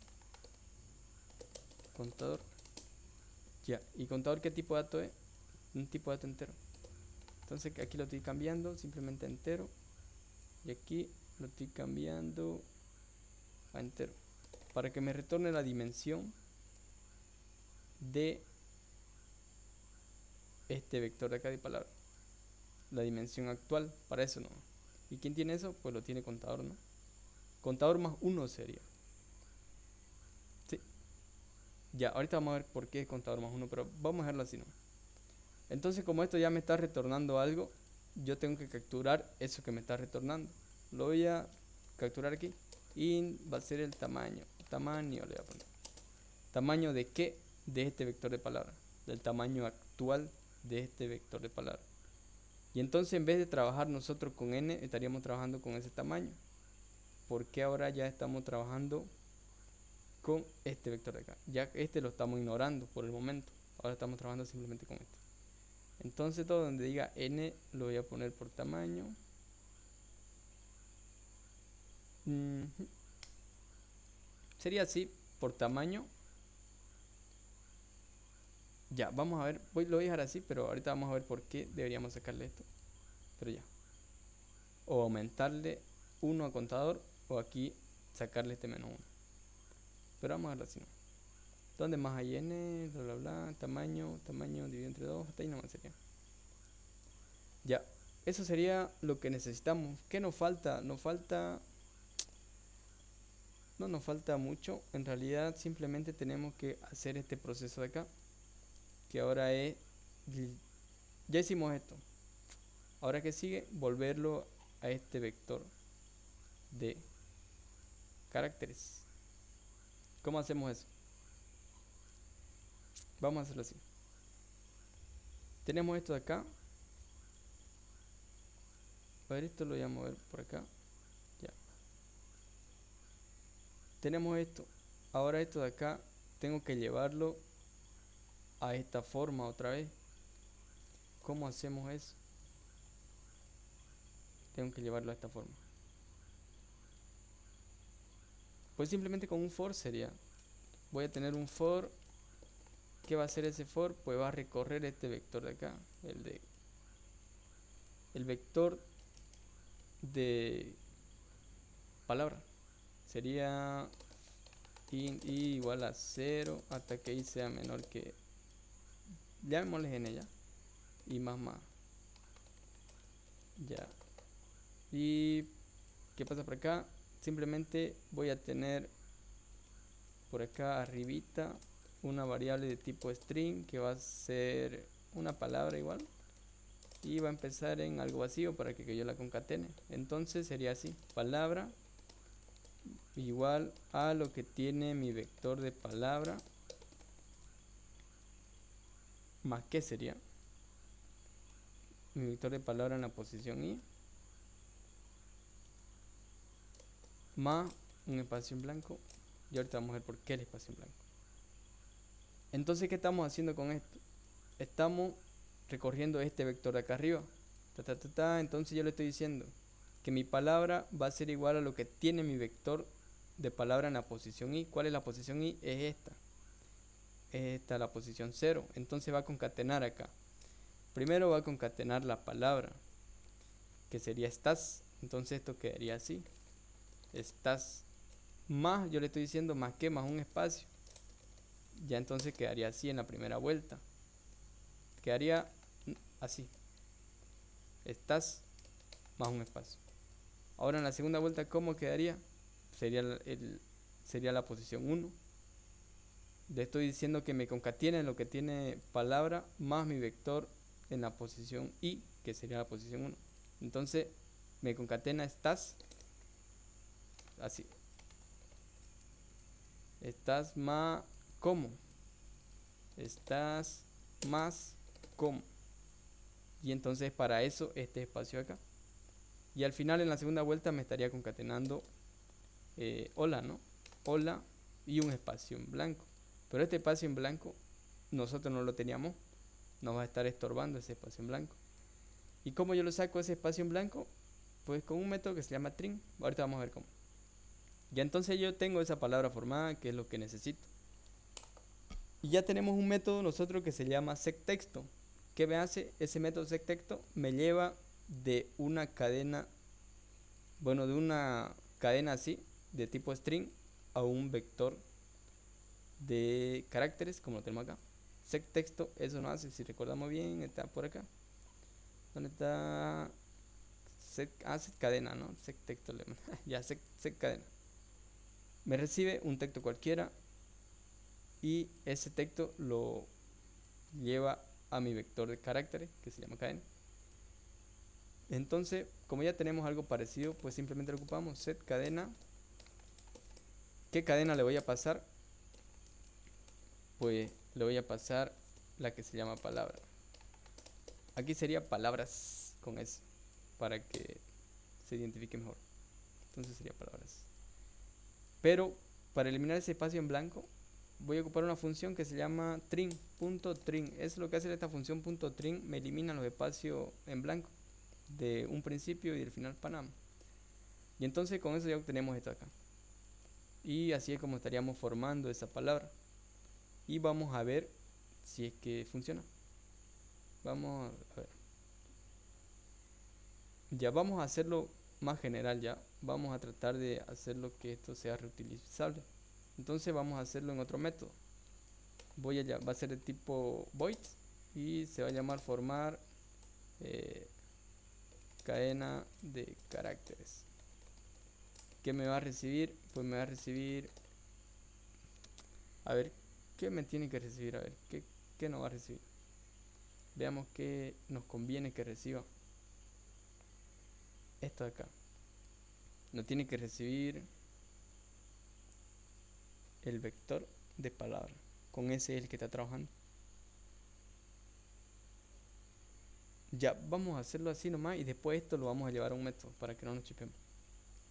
contador. Ya. ¿Y contador qué tipo de dato es? Un tipo de dato entero. Entonces aquí lo estoy cambiando simplemente a entero. Y aquí lo estoy cambiando a entero. Para que me retorne la dimensión de este vector de acá de palabra. La dimensión actual, para eso no. ¿Y quién tiene eso? Pues lo tiene contador, ¿no? Contador más 1 sería. Sí. Ya, ahorita vamos a ver por qué es contador más 1, pero vamos a dejarlo así, ¿no? Entonces, como esto ya me está retornando algo, yo tengo que capturar eso que me está retornando. Lo voy a capturar aquí. Y va a ser el tamaño. Tamaño le voy a poner. ¿Tamaño de qué? De este vector de palabra. Del tamaño actual de este vector de palabra. Y entonces en vez de trabajar nosotros con n, estaríamos trabajando con ese tamaño. Porque ahora ya estamos trabajando con este vector de acá. Ya este lo estamos ignorando por el momento. Ahora estamos trabajando simplemente con este. Entonces todo donde diga n lo voy a poner por tamaño. Sería así, por tamaño. Ya, vamos a ver. Lo voy a dejar así, pero ahorita vamos a ver por qué deberíamos sacarle esto. Pero ya. O aumentarle 1 a contador, o aquí sacarle este menos 1. Pero vamos a verlo así, ¿no? ¿Dónde más hay n? Bla, bla, bla. Tamaño dividido entre 2. Hasta ahí nomás sería. Ya. Eso sería lo que necesitamos. ¿Qué nos falta? No nos falta mucho. En realidad simplemente tenemos que hacer este proceso de acá. Que ahora es... Ya hicimos esto. Ahora que sigue, volverlo a este vector de caracteres. ¿Cómo hacemos eso? Vamos a hacerlo así. Tenemos esto de acá. A ver, esto lo voy a mover por acá. Ya. Tenemos esto. Ahora esto de acá tengo que llevarlo a esta forma otra vez. ¿Cómo hacemos eso? Tengo que llevarlo a esta forma. Pues simplemente con un for sería. Voy a tener un for. ¿Qué va a hacer ese for? Pues va a recorrer este vector de acá. El vector de palabra. Sería int i igual a 0 hasta que i sea menor que... Llamémosle n ya. Y más. Ya. ¿Y qué pasa por acá? Simplemente voy a tener por acá arribita una variable de tipo string que va a ser una palabra igual. Y va a empezar en algo vacío para que yo la concatene. Entonces sería así. Palabra igual a lo que tiene mi vector de palabra. Más que sería mi vector de palabra en la posición i. Más un espacio en blanco. Y ahorita vamos a ver por qué el espacio en blanco. Entonces, ¿qué estamos haciendo con esto? Estamos recorriendo este vector de acá arriba. Entonces yo le estoy diciendo que mi palabra va a ser igual a lo que tiene mi vector de palabra en la posición i. ¿Cuál es la posición i? Es esta. Es esta la posición 0. Entonces va a concatenar acá. Primero va a concatenar la palabra, que sería estás. Entonces esto quedaría así. Estás más, yo le estoy diciendo más que, más un espacio. Ya entonces quedaría así en la primera vuelta. Quedaría así. Estás más un espacio. Ahora en la segunda vuelta, ¿cómo quedaría? Sería la posición 1. Le estoy diciendo que me concatiene lo que tiene palabra más mi vector en la posición i, que sería la posición 1. Entonces me concatena estás así. Estás más como. Estás más como. Y entonces para eso este espacio acá. Y al final en la segunda vuelta me estaría concatenando hola, ¿no? Hola y un espacio en blanco. Pero este espacio en blanco nosotros no lo teníamos. Nos va a estar estorbando ese espacio en blanco. ¿Y cómo yo lo saco ese espacio en blanco? Pues con un método que se llama trim. Ahorita vamos a ver cómo. Ya entonces yo tengo esa palabra formada, que es lo que necesito. Y ya tenemos un método nosotros que se llama sectexto. ¿Qué me hace? Ese método sectexto me lleva de una cadena, bueno, de una cadena así, de tipo string, a un vector de caracteres, como lo tenemos acá. Sectexto, eso nos hace, si recordamos bien, está por acá. ¿Dónde está? Set cadena, ¿no? Sectexto, ya, set cadena. Me recibe un texto cualquiera y ese texto lo lleva a mi vector de caracteres, que se llama cadena. Entonces, como ya tenemos algo parecido, pues simplemente lo ocupamos set cadena. ¿Qué cadena le voy a pasar? Pues le voy a pasar la que se llama palabra. Aquí sería palabras con S, para que se identifique mejor. Entonces sería palabras. Pero para eliminar ese espacio en blanco, voy a ocupar una función que se llama trim.trim. Es lo que hace esta función .trim, me elimina los espacios en blanco de un principio y del final Panamá. Y entonces con eso ya obtenemos esto acá. Y así es como estaríamos formando esa palabra. Y vamos a ver si es que funciona. Vamos a ver. Ya vamos a hacerlo más general ya. Vamos a tratar de hacerlo que esto sea reutilizable. Entonces vamos a hacerlo en otro método. Va a ser de tipo void y se va a llamar formar cadena de caracteres. ¿Qué me va a recibir? Pues me va a recibir, a ver, ¿qué me tiene que recibir? A ver, ¿qué nos va a recibir? Veamos qué nos conviene que reciba. Esto de acá. Nos tiene que recibir el vector de palabra. Con ese es el que está trabajando. Ya, vamos a hacerlo así nomás y después esto lo vamos a llevar a un método para que no nos chipemos.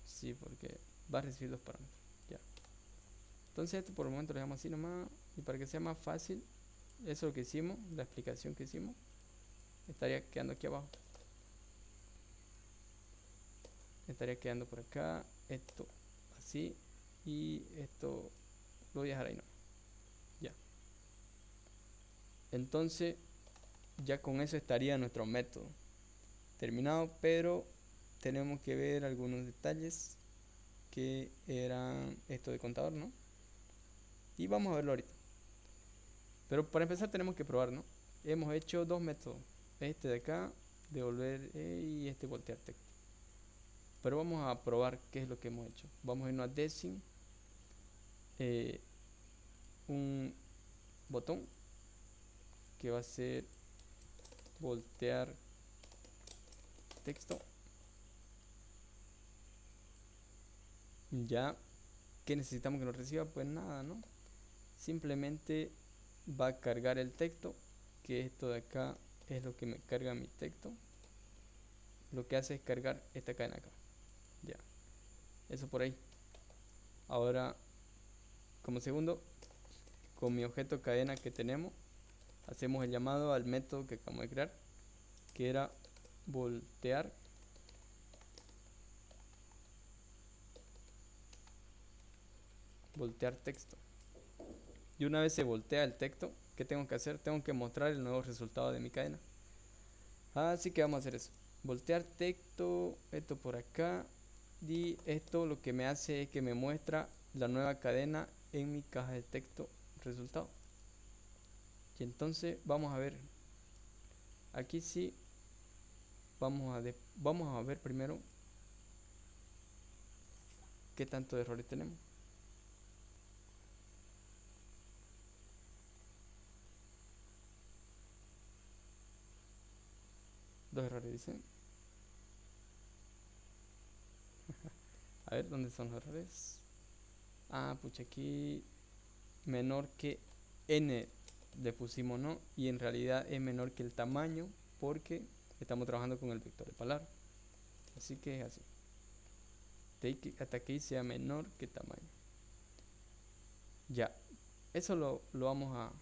Sí, porque va a recibir dos parámetros. Ya. Entonces esto por el momento lo dejamos así nomás. Y para que sea más fácil, eso es lo que hicimos, la explicación que hicimos, estaría quedando aquí abajo. Estaría quedando por acá, esto así. Y esto lo voy a dejar ahí nomás. Ya. Entonces, ya con eso estaría nuestro método terminado, pero tenemos que ver algunos detalles que eran esto de contador, ¿no? Y vamos a verlo ahorita. Pero para empezar tenemos que probar, ¿no? Hemos hecho dos métodos. Este de acá, devolver y este voltear texto. Pero vamos a probar qué es lo que hemos hecho. Vamos a irnos a Design, un botón que va a ser voltear texto. Ya, ¿qué necesitamos que nos reciba? Pues nada, ¿no? Simplemente va a cargar el texto, que esto de acá es lo que me carga mi texto. Lo que hace es cargar esta cadena acá. Ya, eso por ahí. Ahora, como segundo, con mi objeto cadena que tenemos, hacemos el llamado al método que acabamos de crear, que era voltear texto. Y una vez se voltea el texto, ¿qué tengo que hacer? Tengo que mostrar el nuevo resultado de mi cadena. Así que vamos a hacer eso. Voltear texto, esto por acá. Y esto lo que me hace es que me muestra la nueva cadena en mi caja de texto resultado. Y entonces vamos a ver. Aquí sí. Vamos a ver primero qué tanto de errores tenemos. Dos errores dicen. A ver, ¿dónde son los errores? Pucha, aquí menor que n le pusimos no, y en realidad es menor que el tamaño porque estamos trabajando con el vector de palabra. Así que es así. Hasta aquí sea menor que tamaño. Ya, eso lo vamos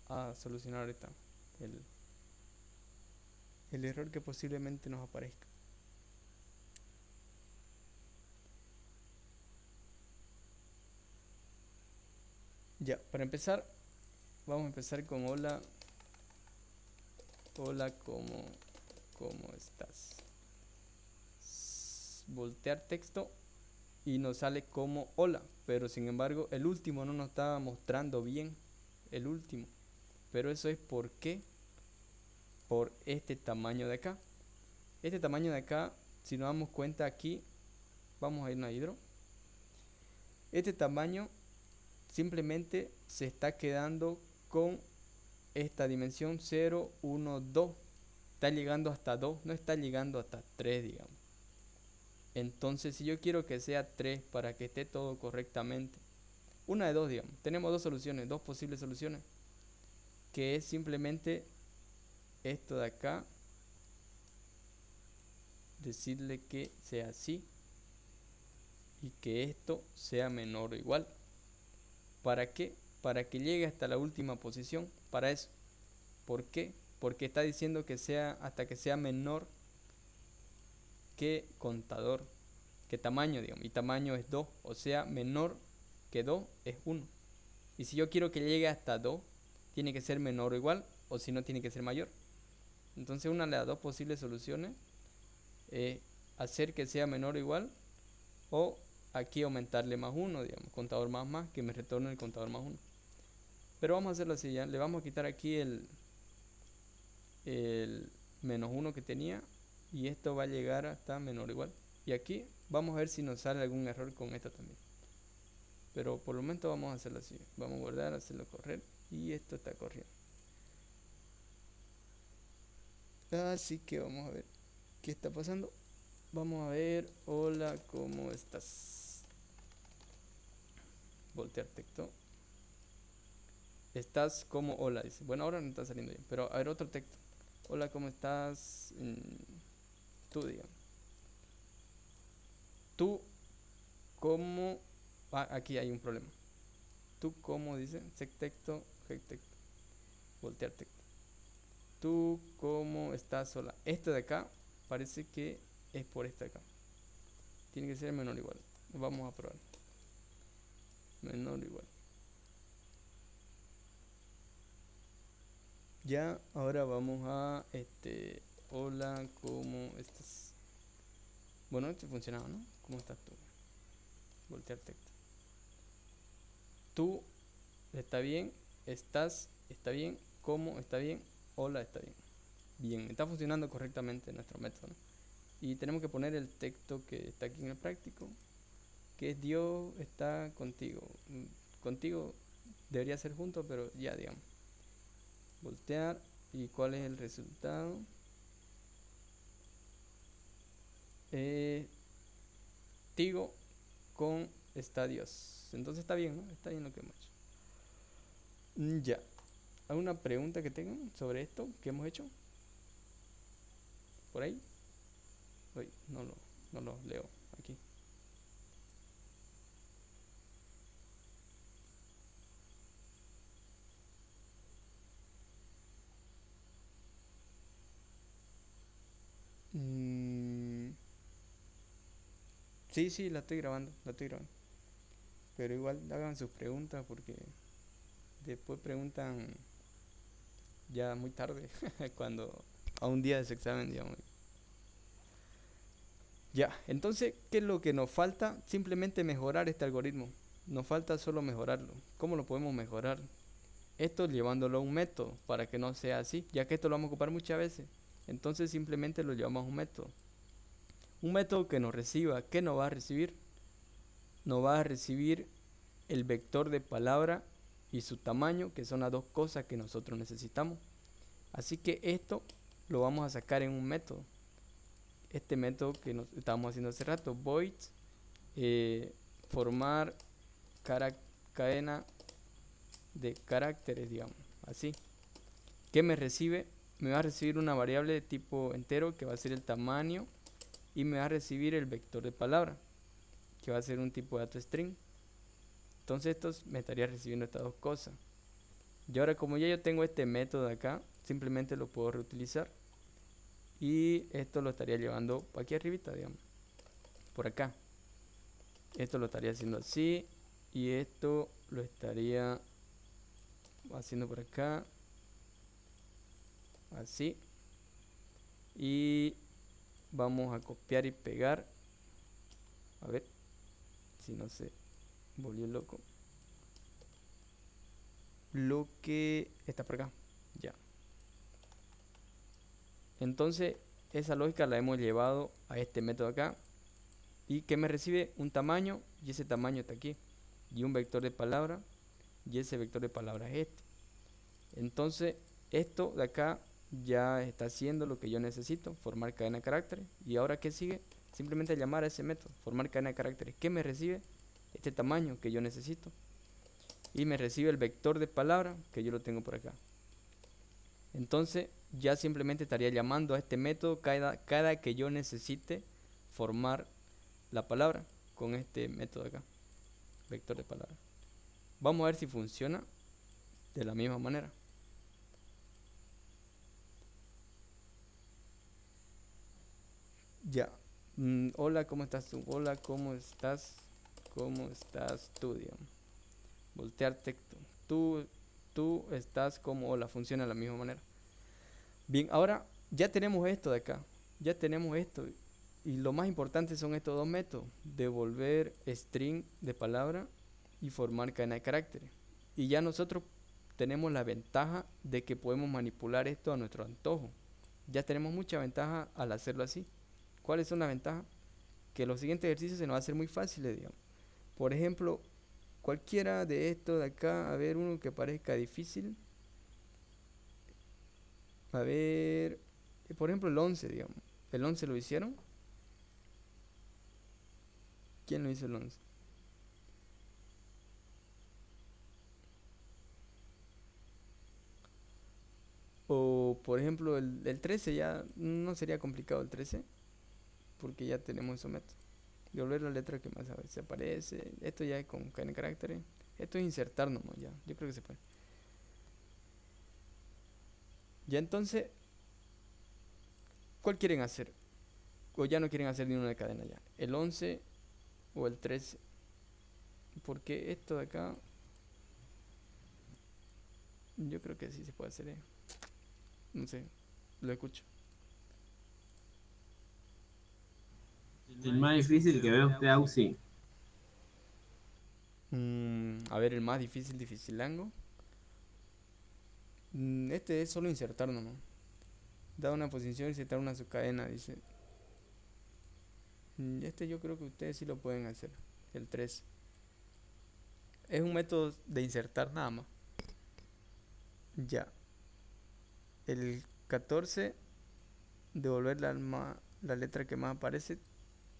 a solucionar ahorita. El error que posiblemente nos aparezca. Ya, para empezar, vamos a empezar con hola. Hola, ¿cómo estás? Voltear texto y nos sale como hola, pero sin embargo el último no nos estaba mostrando bien. El último. Pero eso es porque por este tamaño de acá. Este tamaño de acá, si nos damos cuenta aquí, vamos a irnos a hidro. Este tamaño simplemente se está quedando con esta dimensión 0, 1, 2. Está llegando hasta 2, no está llegando hasta 3, digamos. Entonces, si yo quiero que sea 3 para que esté todo correctamente, una de dos, digamos. Tenemos dos soluciones, dos posibles soluciones. Que es simplemente esto de acá. Decirle que sea así. Y que esto sea menor o igual. ¿Para qué? Para que llegue hasta la última posición. Para eso. ¿Por qué? Porque está diciendo que sea hasta que sea menor que contador. Que tamaño, digamos. Y tamaño es 2. O sea, menor que 2 es 1. Y si yo quiero que llegue hasta 2, tiene que ser menor o igual. O si no, tiene que ser mayor. Entonces, una de las dos posibles soluciones es hacer que sea menor o igual. O aquí aumentarle más 1, digamos. Contador más, que me retorne el contador más 1. Pero vamos a hacerlo así ya. Le vamos a quitar aquí el menos 1 que tenía. Y esto va a llegar hasta menor o igual. Y aquí vamos a ver si nos sale algún error con esta también. Pero por el momento vamos a hacerlo así. Vamos a guardar, hacerlo correr. Y esto está corriendo. Así que vamos a ver qué está pasando. Vamos a ver. Hola, ¿cómo estás? Voltear texto. Estás como hola, dice. Bueno, ahora no está saliendo bien. Pero a ver, otro texto. Hola, ¿cómo estás? Tú, digamos. Tú, ¿cómo? Aquí hay un problema. Tú, ¿cómo? Dice. Sec texto, head texto. Voltear texto. Tú, ¿cómo estás sola? Este de acá parece que es por este de acá. Tiene que ser menor o igual. Vamos a probar. Menor o igual. Ya, ahora vamos a hola, ¿cómo estás? Bueno, esto funcionaba, ¿no? ¿Cómo estás tú? Voltear texto. Tú, está bien. Estás, está bien. ¿Cómo? Está bien. Hola, está bien. Bien, está funcionando correctamente nuestro método, ¿no? Y tenemos que poner el texto que está aquí en el práctico, que es Dios está contigo. Contigo debería ser junto, pero ya, digamos. Voltear. ¿Y cuál es el resultado? Tigo con estadios. Entonces está bien, ¿no? Está bien lo que hemos hecho. Ya. ¿Alguna pregunta que tengan sobre esto que hemos hecho? ¿Por ahí? Uy, no lo leo aquí. Sí, sí, la estoy grabando, la estoy grabando. Pero igual hagan sus preguntas porque después preguntan ya muy tarde, cuando a un día de su examen, digamos. Ya, entonces, ¿qué es lo que nos falta? Simplemente mejorar este algoritmo. Nos falta solo mejorarlo. ¿Cómo lo podemos mejorar? Esto llevándolo a un método para que no sea así, ya que esto lo vamos a ocupar muchas veces. Entonces simplemente lo llevamos a un método. Un método que nos reciba. ¿Qué nos va a recibir? Nos va a recibir el vector de palabra y su tamaño, que son las dos cosas que nosotros necesitamos. Así que esto lo vamos a sacar en un método. Este método que nos estábamos haciendo hace rato, void formar cadena de caracteres, digamos, así. ¿Qué me recibe? Me va a recibir una variable de tipo entero que va a ser el tamaño y me va a recibir el vector de palabra que va a ser un tipo de dato string. Entonces esto me estaría recibiendo estas dos cosas. Y ahora como ya yo tengo este método acá, simplemente lo puedo reutilizar y esto lo estaría llevando aquí arribita, digamos, por acá. Esto lo estaría haciendo así y esto lo estaría haciendo por acá, así. Y vamos a copiar y pegar. A ver si no se volvió loco. Lo que está por acá. Ya. Entonces, esa lógica la hemos llevado a este método acá. Y que me recibe un tamaño. Y ese tamaño está aquí. Y un vector de palabra. Y ese vector de palabra es este. Entonces, esto de acá ya está haciendo lo que yo necesito. Formar cadena de caracteres. Y ahora, ¿qué sigue? Simplemente llamar a ese método. Formar cadena de caracteres. ¿Qué me recibe? Este tamaño que yo necesito. Y me recibe el vector de palabra que yo lo tengo por acá. Entonces ya simplemente estaría llamando a este método cada que yo necesite formar la palabra con este método acá, vector de palabra. Vamos a ver si funciona de la misma manera. Ya. Hola, ¿cómo estás tú? Hola, ¿cómo estás? ¿Cómo estás tú, digamos? Voltear texto. Tú, tú estás como hola, funciona de la misma manera. Bien, ahora ya tenemos esto de acá. Ya tenemos esto. Y lo más importante son estos dos métodos. Devolver string de palabra y formar cadena de caracteres. Y ya nosotros tenemos la ventaja de que podemos manipular esto a nuestro antojo. Ya tenemos mucha ventaja al hacerlo así. ¿Cuáles son las ventajas? Que los siguientes ejercicios se nos va a hacer muy fáciles, digamos. Por ejemplo, cualquiera de estos de acá, a ver, uno que parezca difícil. A ver, por ejemplo, el 11, digamos. ¿El 11 lo hicieron? ¿Quién lo hizo el 11? O, por ejemplo, el 13 ya no sería complicado el 13, porque ya tenemos esos métodos. Devolver la letra que más a veces aparece. Esto ya es con cadena de caracteres. Esto es insertar nomás ya. Yo creo que se puede. Ya entonces, ¿cuál quieren hacer? O ya no quieren hacer ni una de cadena ya. El 11 o el 13. Porque esto de acá, yo creo que sí se puede hacer. No sé, lo escucho. El más difícil que veo usted, Auxi. A ver, el más difícil, dificilango. Este es solo insertar nomás. Da una posición y insertar una subcadena, dice. Este yo creo que ustedes sí lo pueden hacer. El 3. Es un método de insertar nada más. Ya. El 14, devolver la letra que más aparece.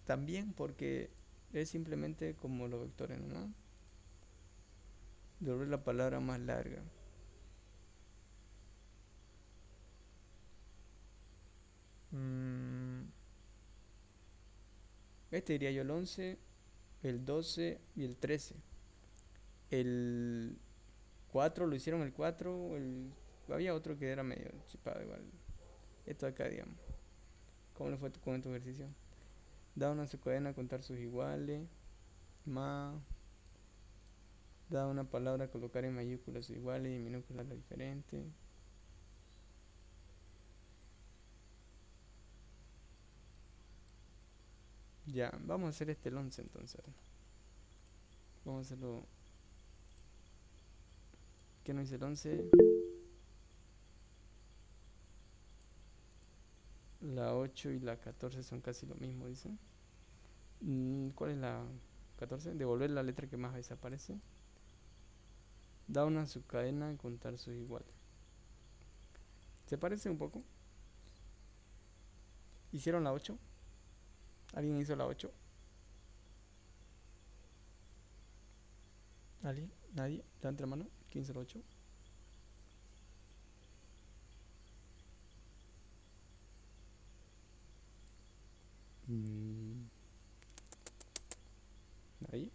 También porque es simplemente como los vectores nomás. Devolver la palabra más larga. Mm, Este diría yo el 11, el 12 y el 13. El 4 lo hicieron el 4. Había otro que era medio chipado igual. Esto acá, digamos. ¿Cómo le fue con tu ejercicio? Da una subcadena a contar sus iguales. Más. Da una palabra a colocar en mayúsculas sus iguales y en minúsculas las diferentes. Ya, vamos a hacer este el 11 entonces. Vamos a hacerlo. ¿Qué nos dice el 11? La 8 y la 14 son casi lo mismo, dice. ¿Cuál es la 14? Devolver la letra que más desaparece. Da una subcadena a contar sus iguales. ¿Se parece un poco? ¿Hicieron la 8? ¿Alguien hizo la 8? ¿Alguien? ¿Nadie? Levanta la mano. ¿Quién hizo la 8? ¿Nadie?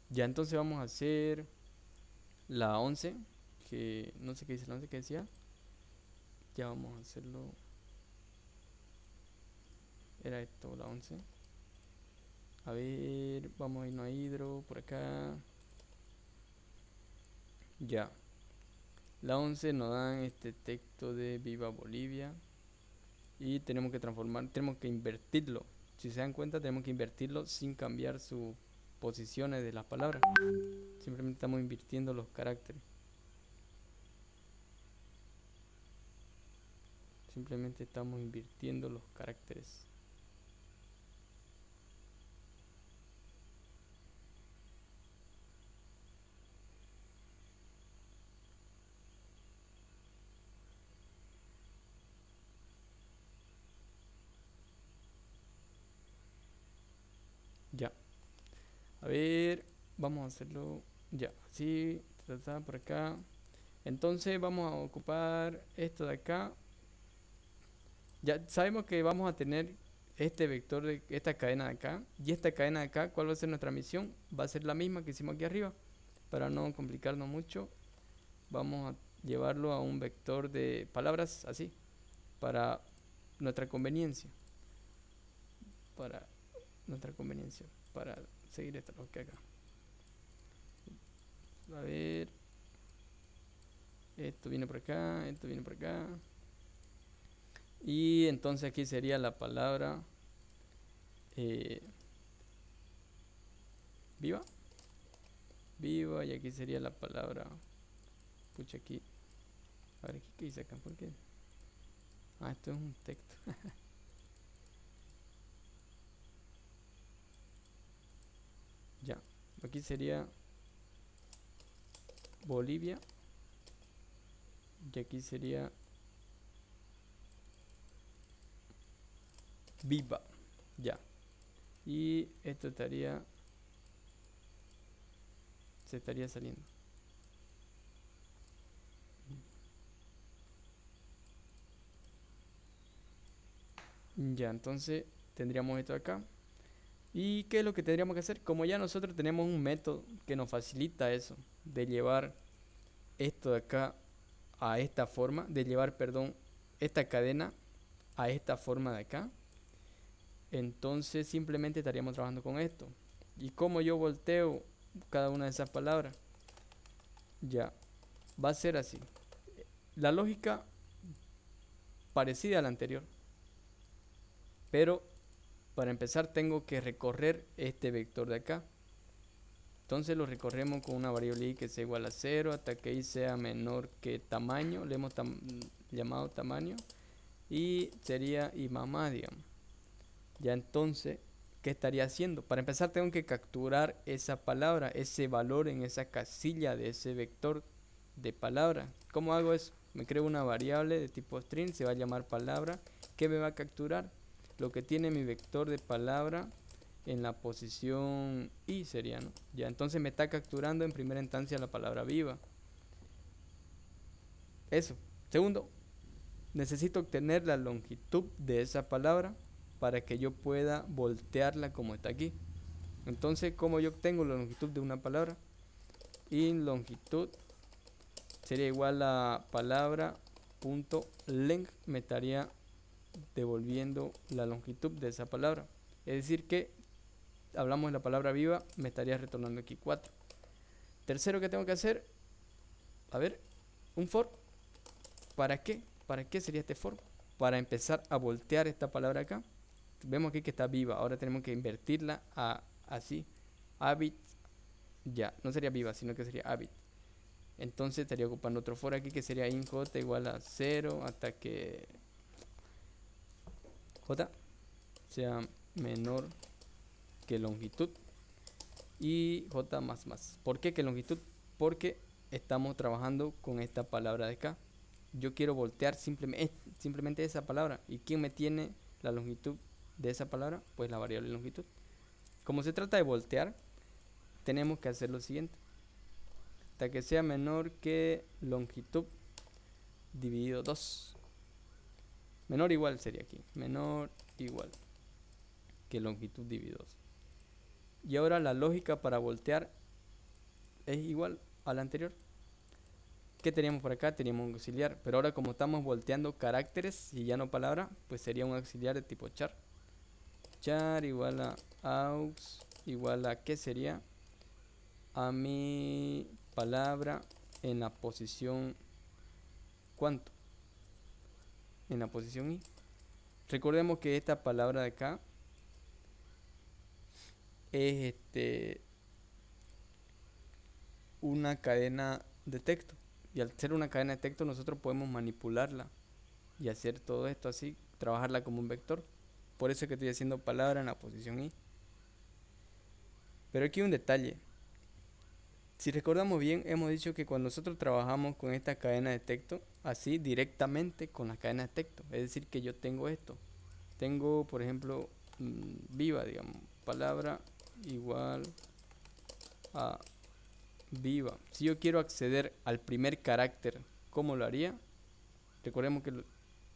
Ya, entonces vamos a hacer la 11. Que no sé qué dice la 11 que decía. Ya vamos a hacerlo. Era esto, la 11. A ver, vamos a irnos a hidro por acá. Ya. La 11 nos dan este texto de Viva Bolivia. Y tenemos que transformar, tenemos que invertirlo. Si se dan cuenta, tenemos que invertirlo sin cambiar sus posiciones de las palabras. Simplemente estamos invirtiendo los caracteres. Simplemente estamos invirtiendo los caracteres. Ya. A ver, vamos a hacerlo. Ya, así, por acá. Entonces vamos a ocupar esto de acá. Ya sabemos que vamos a tener este vector de esta cadena de acá. Y esta cadena de acá, ¿cuál va a ser nuestra misión? Va a ser la misma que hicimos aquí arriba. Para no complicarnos mucho, vamos a llevarlo a un vector de palabras así. Para nuestra conveniencia. Para nuestra conveniencia. Para seguir esta lógica acá. A ver. Esto viene por acá, esto viene por acá. Y entonces aquí sería la palabra viva. Viva, y aquí sería la palabra. Pucha, aquí. A ver, ¿qué dice acá? ¿Por qué? Ah, esto es un texto. Ya. Aquí sería Bolivia. Y aquí sería viva. Ya. Y esto estaría. Se estaría saliendo. Ya, entonces tendríamos esto acá. ¿Y qué es lo que tendríamos que hacer? Como ya nosotros tenemos un método que nos facilita eso, de llevar esto de acá a esta forma, de llevar, perdón, esta cadena a esta forma de acá, entonces simplemente estaríamos trabajando con esto. ¿Y cómo yo volteo cada una de esas palabras? Ya, va a ser así. La lógica parecida a la anterior, pero para empezar tengo que recorrer este vector de acá. Entonces lo recorremos con una variable i que sea igual a 0 hasta que i sea menor que tamaño. Le hemos llamado tamaño. Y sería i más, digamos. Ya entonces, ¿qué estaría haciendo? Para empezar tengo que capturar esa palabra, ese valor en esa casilla de ese vector de palabra. ¿Cómo hago eso? Me creo una variable de tipo string, se va a llamar palabra. ¿Qué me va a capturar? Lo que tiene mi vector de palabra en la posición i sería, ¿no? Ya, entonces me está capturando en primera instancia la palabra viva. Eso. Segundo, necesito obtener la longitud de esa palabra para que yo pueda voltearla como está aquí. Entonces, ¿cómo yo obtengo la longitud de una palabra? Y longitud sería igual a palabra punto length, me estaría devolviendo la longitud de esa palabra. Es decir que hablamos de la palabra viva, me estaría retornando aquí 4. Tercero que tengo que hacer, a ver, un for. ¿Para qué? ¿Para qué sería este for? Para empezar a voltear esta palabra acá. Vemos aquí que está viva, ahora tenemos que invertirla a así, habit, ya, no sería viva, sino que sería habit. Entonces estaría ocupando otro for aquí que sería int j igual a 0 hasta que j sea menor que longitud y j más más. ¿Por qué que longitud? Porque estamos trabajando con esta palabra de acá. Yo quiero voltear simplemente esa palabra. ¿Y quién me tiene la longitud de esa palabra? Pues la variable longitud. Como se trata de voltear, tenemos que hacer lo siguiente. Hasta que sea menor que longitud dividido 2. Menor o igual sería aquí. Menor o igual que longitud dividido 2. Y ahora la lógica para voltear es igual a la anterior. ¿Qué teníamos por acá? Teníamos un auxiliar. Pero ahora como estamos volteando caracteres y ya no palabra, pues sería un auxiliar de tipo char. Char igual a aux igual a ¿qué sería? A mi palabra en la posición ¿cuánto? En la posición i. Recordemos que esta palabra de acá es una cadena de texto. Y al ser una cadena de texto nosotros podemos manipularla y hacer todo esto así, trabajarla como un vector. Por eso es que estoy haciendo palabra en la posición i. Pero aquí un detalle. Si recordamos bien, hemos dicho que cuando nosotros trabajamos con esta cadena de texto, así directamente con la cadena de texto, es decir, que yo tengo esto. Tengo, por ejemplo, viva, digamos, palabra igual a viva. Si yo quiero acceder al primer carácter, ¿cómo lo haría? Recordemos que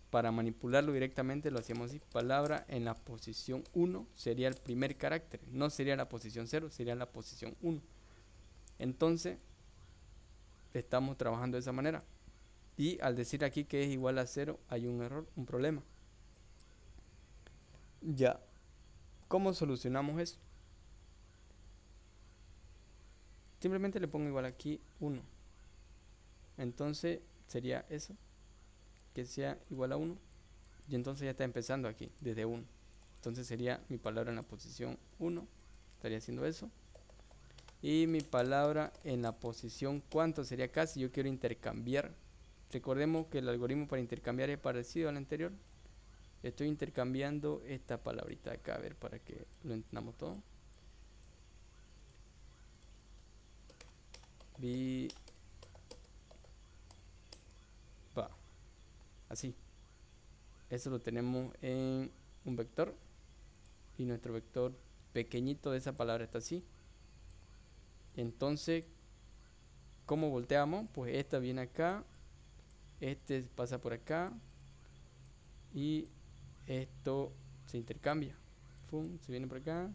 para manipularlo directamente lo hacíamos así. Palabra en la posición 1 sería el primer carácter. No sería la posición 0, sería la posición 1. Entonces, estamos trabajando de esa manera. Y al decir aquí que es igual a 0, hay un error, un problema. Ya. ¿Cómo solucionamos eso? Simplemente le pongo igual aquí 1. Entonces sería eso, que sea igual a 1. Y entonces ya está empezando aquí, desde 1. Entonces sería mi palabra en la posición 1. Estaría haciendo eso. Y mi palabra en la posición ¿cuánto sería acá? Si yo quiero intercambiar. Recordemos que el algoritmo para intercambiar es parecido al anterior. Estoy intercambiando esta palabrita acá, a ver, para que lo entendamos todo. Va. Así. Eso lo tenemos en un vector. Y nuestro vector pequeñito de esa palabra está así. Entonces, ¿cómo volteamos? Pues esta viene acá. Este pasa por acá. Y esto se intercambia. Fum, se viene por acá.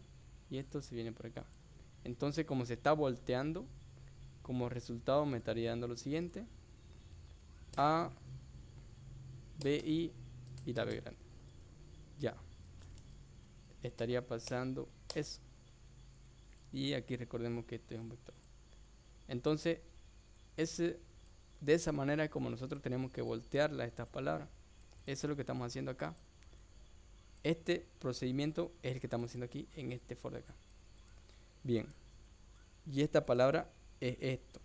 Y esto se viene por acá. Entonces, como se está volteando, como resultado me estaría dando lo siguiente. A, B, I y la B grande. Ya. Estaría pasando eso. Y aquí recordemos que este es un vector. Entonces, de esa manera es como nosotros tenemos que voltearla a estas palabras. Eso es lo que estamos haciendo acá. Este procedimiento es el que estamos haciendo aquí en este for de acá. Bien. Y esta palabra es esto.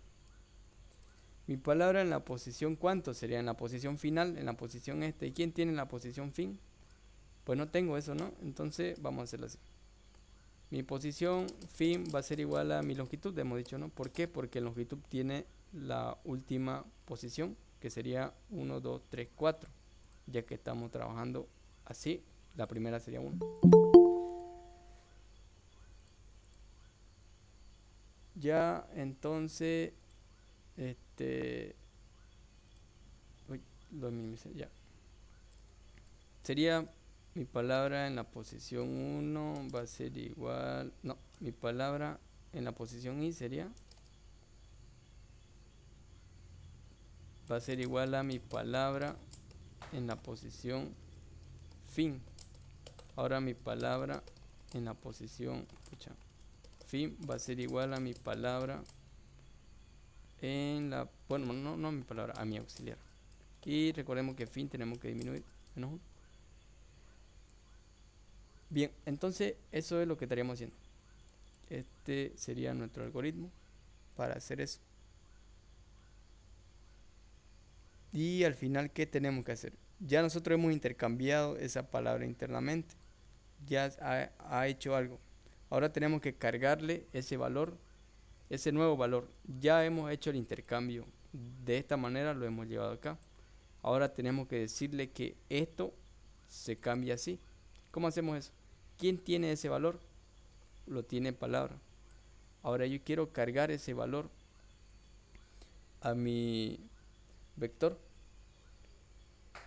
Mi palabra en la posición ¿cuánto? Sería en la posición final, en la posición este. ¿Y quién tiene la posición fin? Pues no tengo eso, ¿no? Entonces vamos a hacerlo así. Mi posición fin va a ser igual a mi longitud, hemos dicho, ¿no? ¿Por qué? Porque longitud tiene la última posición, que sería 1, 2, 3, 4. Ya que estamos trabajando así, la primera sería 1. Ya, entonces, uy, lo minimicé, ya. Sería mi palabra en la posición 1 va a ser igual, no, mi palabra en la posición i sería, va a ser igual a mi palabra en la posición fin. Ahora mi palabra en la posición, pucha, fin va a ser igual a mi palabra en la, bueno, no a mi palabra, a mi auxiliar. Y recordemos que fin tenemos que disminuir menos 1. Bien, entonces eso es lo que estaríamos haciendo. Este sería nuestro algoritmo para hacer eso. Y al final, ¿qué tenemos que hacer? Ya nosotros hemos intercambiado esa palabra internamente. Ya ha hecho algo. Ahora tenemos que cargarle ese valor, ese nuevo valor. Ya hemos hecho el intercambio. De esta manera lo hemos llevado acá. Ahora tenemos que decirle que esto se cambia así. ¿Cómo hacemos eso? ¿Quién tiene ese valor? Lo tiene palabra. Ahora yo quiero cargar ese valor a mi vector.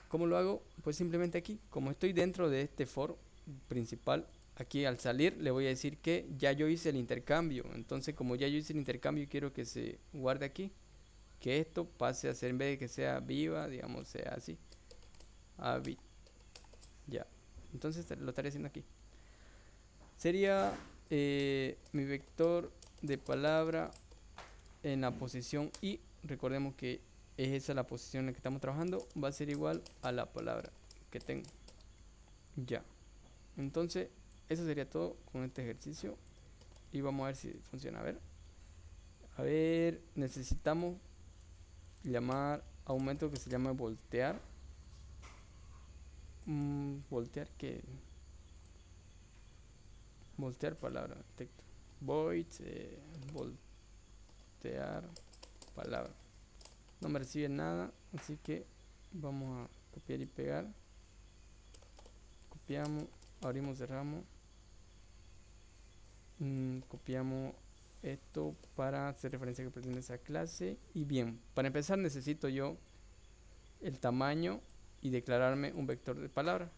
¿Cómo lo hago? Pues simplemente aquí, como estoy dentro de este for principal, aquí al salir le voy a decir que ya yo hice el intercambio. Entonces, como ya yo hice el intercambio, quiero que se guarde aquí, que esto pase a ser, en vez de que sea viva, digamos, sea así, a bit. Ya, entonces lo estaré haciendo aquí. Sería mi vector de palabra en la posición y recordemos que es esa la posición en la que estamos trabajando, va a ser igual a la palabra que tengo. Ya, entonces eso sería todo con este ejercicio y vamos a ver si funciona. A ver, necesitamos llamar a un método que se llama voltear. Voltear que voltear palabra texto, void voltear palabra. No me recibe nada, así que vamos a copiar y pegar. Copiamos, abrimos, cerramos. Copiamos esto para hacer referencia a que pretende esa clase. Y bien, para empezar necesito yo el tamaño y declararme un vector de palabra.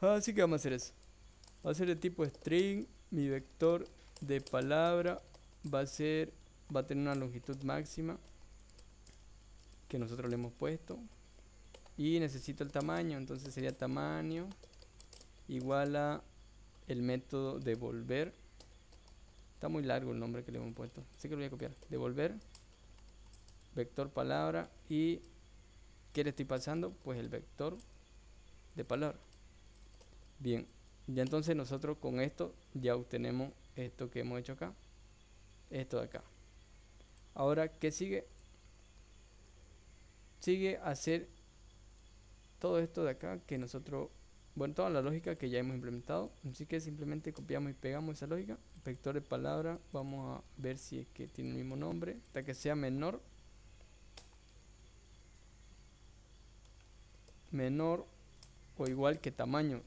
Así que vamos a hacer eso. Va a ser de tipo string. Mi vector de palabra va a tener una longitud máxima que nosotros le hemos puesto. Y necesito el tamaño, entonces sería tamaño igual a el método devolver. Está muy largo el nombre que le hemos puesto, así que lo voy a copiar. Devolver vector palabra. ¿Y qué le estoy pasando? Pues el vector de palabra. Bien, ya entonces nosotros con esto ya obtenemos esto que hemos hecho acá, esto de acá. Ahora, ¿qué sigue? Sigue hacer todo esto de acá que nosotros, bueno, toda la lógica que ya hemos implementado. Así que simplemente copiamos y pegamos esa lógica. Vector de palabra, vamos a ver si es que tiene el mismo nombre, hasta que sea menor o igual que tamaño.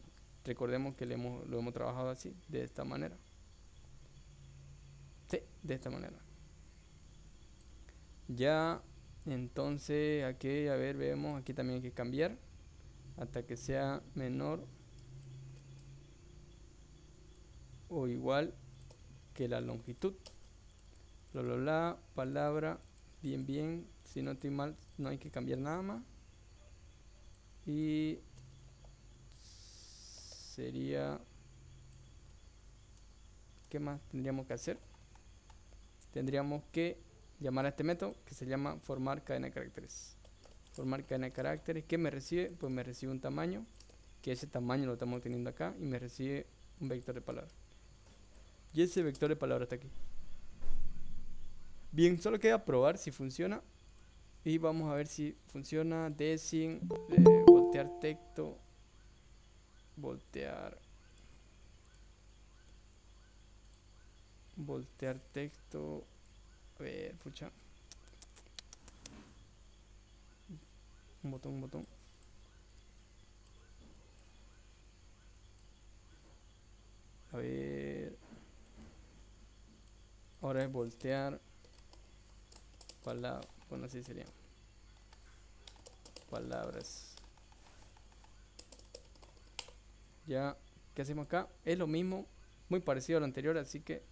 Recordemos que lo hemos trabajado así, de esta manera. Sí, de esta manera. Ya, entonces aquí, a ver, vemos, aquí también hay que cambiar hasta que sea menor o igual que la longitud. Bla, bla, bla, palabra, bien, bien. Si no estoy mal, no hay que cambiar nada más. Y sería, ¿qué más tendríamos que hacer? Tendríamos que llamar a este método que se llama formar cadena de caracteres. Formar cadena de caracteres. ¿Qué me recibe? Pues me recibe un tamaño, que ese tamaño lo estamos teniendo acá, y me recibe un vector de palabra. Y ese vector de palabra está aquí. Bien, solo queda probar si funciona. Y vamos a ver si funciona. Desin, voltear texto, voltear texto. A ver, pucha. Un botón. A ver. Ahora es voltear palabras. Bueno, así sería. Palabras. Ya, ¿qué hacemos acá? Es lo mismo, muy parecido a lo anterior, así que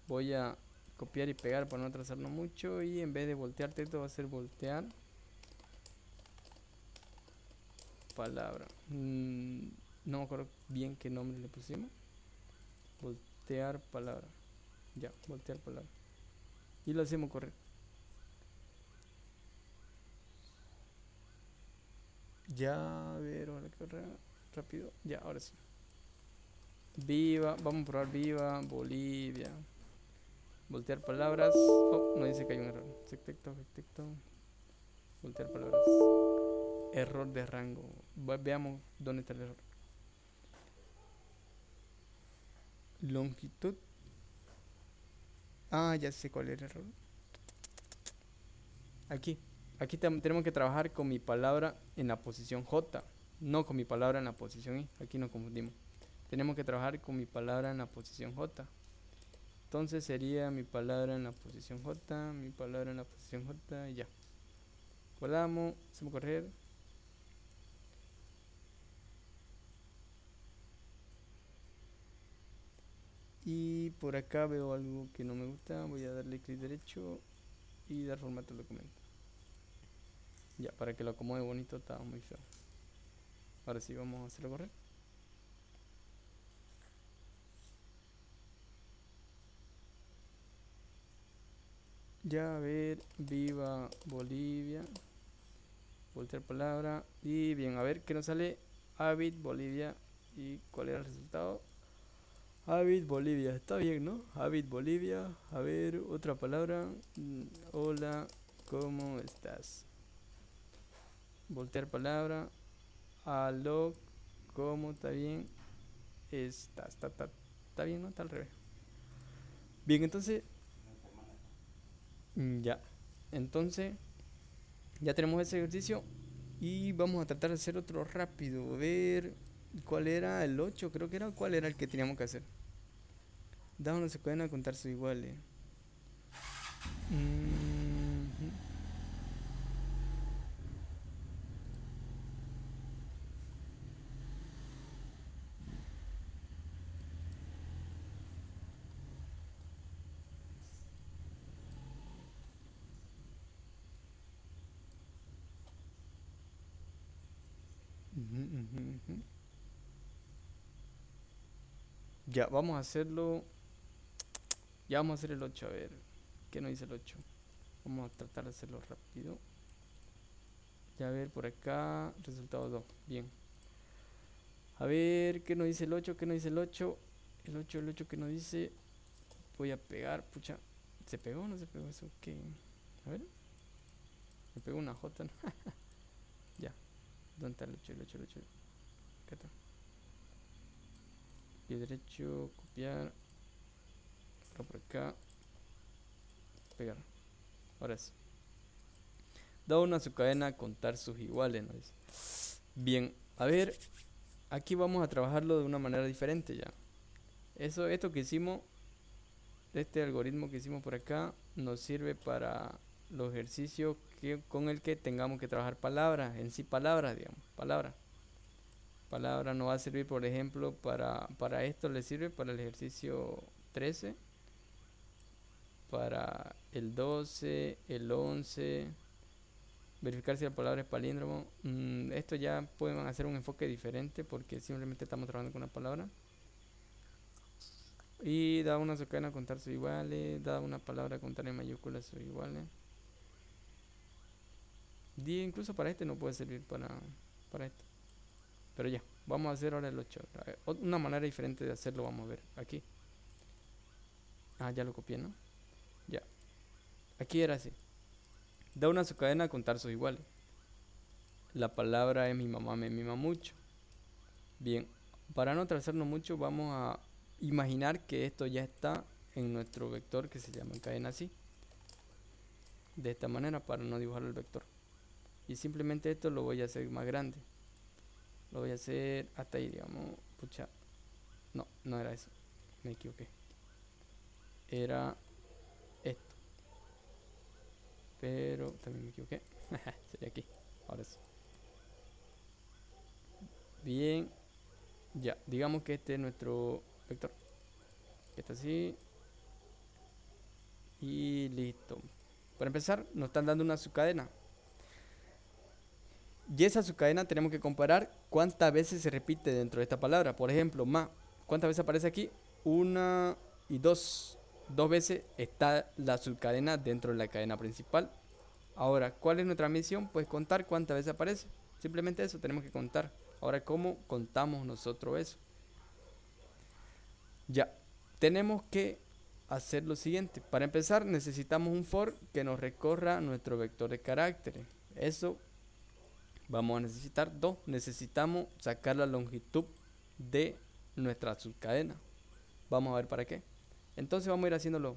voy a copiar y pegar para no atrasarnos mucho. Y en vez de voltear texto va a ser voltear palabra. No me acuerdo bien qué nombre le pusimos. Voltear palabra. Ya, voltear palabra. Y lo hacemos correr. Ya, a ver, ahora que corra rápido. Ya, ahora sí. Viva, vamos a probar viva Bolivia. Voltear palabras. Oh, no dice que hay un error. Detecto. Voltear palabras. Error de rango. Veamos dónde está el error. Longitud. Ah, ya sé cuál es el error. Aquí. Aquí tenemos que trabajar con mi palabra en la posición J. No con mi palabra en la posición I. Aquí nos confundimos. Tenemos que trabajar con mi palabra en la posición J. Entonces sería mi palabra en la posición J. Mi palabra en la posición J. Y ya. Guardamos. Hacemos correr. Y por acá veo algo que no me gusta. Voy a darle clic derecho y dar formato al documento. Ya, para que lo acomode bonito, está muy feo. Ahora sí, vamos a hacerlo correr. Ya, a ver, viva Bolivia. Voltear palabra. Y bien, a ver qué nos sale. Avid Bolivia. ¿Y cuál era el resultado? Avid Bolivia, está bien, ¿no? Avid Bolivia. A ver, otra palabra. Hola, ¿cómo estás? Voltear palabra. Aló, ¿cómo está bien? Está bien, ¿no? Está al revés. Bien, entonces, ya. Entonces, ya tenemos ese ejercicio y vamos a tratar de hacer otro rápido. A ver, ¿cuál era el 8? Creo que era. ¿Cuál era el que teníamos que hacer? Da una secuencia a contar sus iguales. Mm, ujú, ujú, ujú. Ya, vamos a hacerlo. Ya vamos a hacer el 8. A ver, ¿qué nos dice el 8? Vamos a tratar de hacerlo rápido. Ya, a ver, por acá, resultado 2. Bien. A ver, ¿qué nos dice el 8? ¿Qué nos dice el 8? El 8 que nos dice. Voy a pegar, pucha. ¿Se pegó o no se pegó eso? ¿Qué? A ver. Me pegó una J, ¿no? Ya. ¿Dónde está el 8? El 8, el 8. Acá está. Pie derecho, copiar. Por acá. Pegar. Ahora sí. Da una a su cadena a contar sus iguales, ¿no? Dice. Bien. A ver. Aquí vamos a trabajarlo de una manera diferente ya. Esto que hicimos, este algoritmo que hicimos por acá, nos sirve para los ejercicios con el que tengamos que trabajar palabras, en sí palabras, digamos, palabras. Palabra no va a servir, por ejemplo, para esto le sirve para el ejercicio 13, para el 12, el 11, verificar si la palabra es palíndromo. Esto ya pueden hacer un enfoque diferente porque simplemente estamos trabajando con una palabra. Y da una cadena a contar sus iguales, da una palabra a contar en mayúsculas sus iguales. Y incluso para este no puede servir para esto. Pero ya, vamos a hacer ahora el 8. Una manera diferente de hacerlo vamos a ver aquí. Ah, ya lo copié, ¿no? Ya. Aquí era así. Da una cadena a contar sus iguales. La palabra es mi mamá me mima mucho. Bien, para no trazarnos mucho vamos a imaginar que esto ya está en nuestro vector que se llama cadena así. De esta manera para no dibujar el vector. Y simplemente esto lo voy a hacer más grande. Lo voy a hacer hasta ahí, digamos. Pucha. No, no era eso. Me equivoqué. Era esto. Pero también me equivoqué. Sería aquí. Ahora sí. Bien. Ya. Digamos que este es nuestro vector. Está así. Y listo. Para empezar, nos están dando una subcadena. Y esa subcadena tenemos que comparar cuántas veces se repite dentro de esta palabra. Por ejemplo, más, ¿cuántas veces aparece aquí? Una y dos. Dos veces está la subcadena dentro de la cadena principal. Ahora, ¿cuál es nuestra misión? Pues contar cuántas veces aparece. Simplemente eso, tenemos que contar. Ahora, ¿cómo contamos nosotros eso? Ya, tenemos que hacer lo siguiente. Para empezar, necesitamos un for que nos recorra nuestro vector de caracteres. Eso vamos a necesitar dos. Necesitamos sacar la longitud de nuestra subcadena. Vamos a ver para qué. Entonces vamos a ir haciéndolo.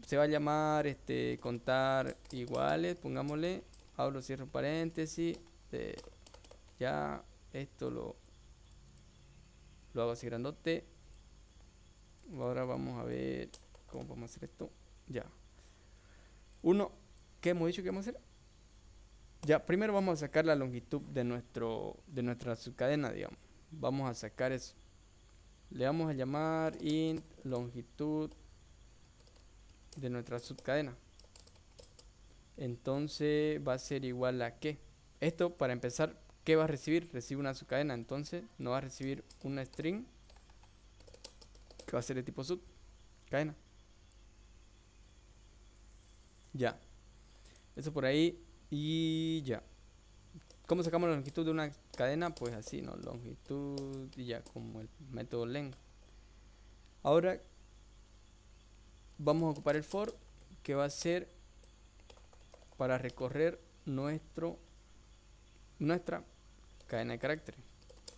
Se va a llamar contar iguales. Pongámosle, abro, cierro paréntesis. Ya esto lo hago así grandote. Ahora vamos a ver cómo vamos a hacer esto. Ya. Uno, ¿qué hemos dicho que vamos a hacer? Ya, primero vamos a sacar la longitud de nuestra subcadena, digamos. Vamos a sacar eso. Le vamos a llamar int longitud de nuestra subcadena. Entonces va a ser igual a ¿qué? Esto para empezar, ¿qué va a recibir? Recibe una subcadena, entonces no va a recibir una string que va a ser de tipo subcadena. Ya. Eso por ahí y ya. ¿Cómo sacamos la longitud de una cadena? Pues así, ¿no? Longitud y ya, como el método len. Ahora vamos a ocupar el for que va a ser para recorrer nuestra cadena de caracteres.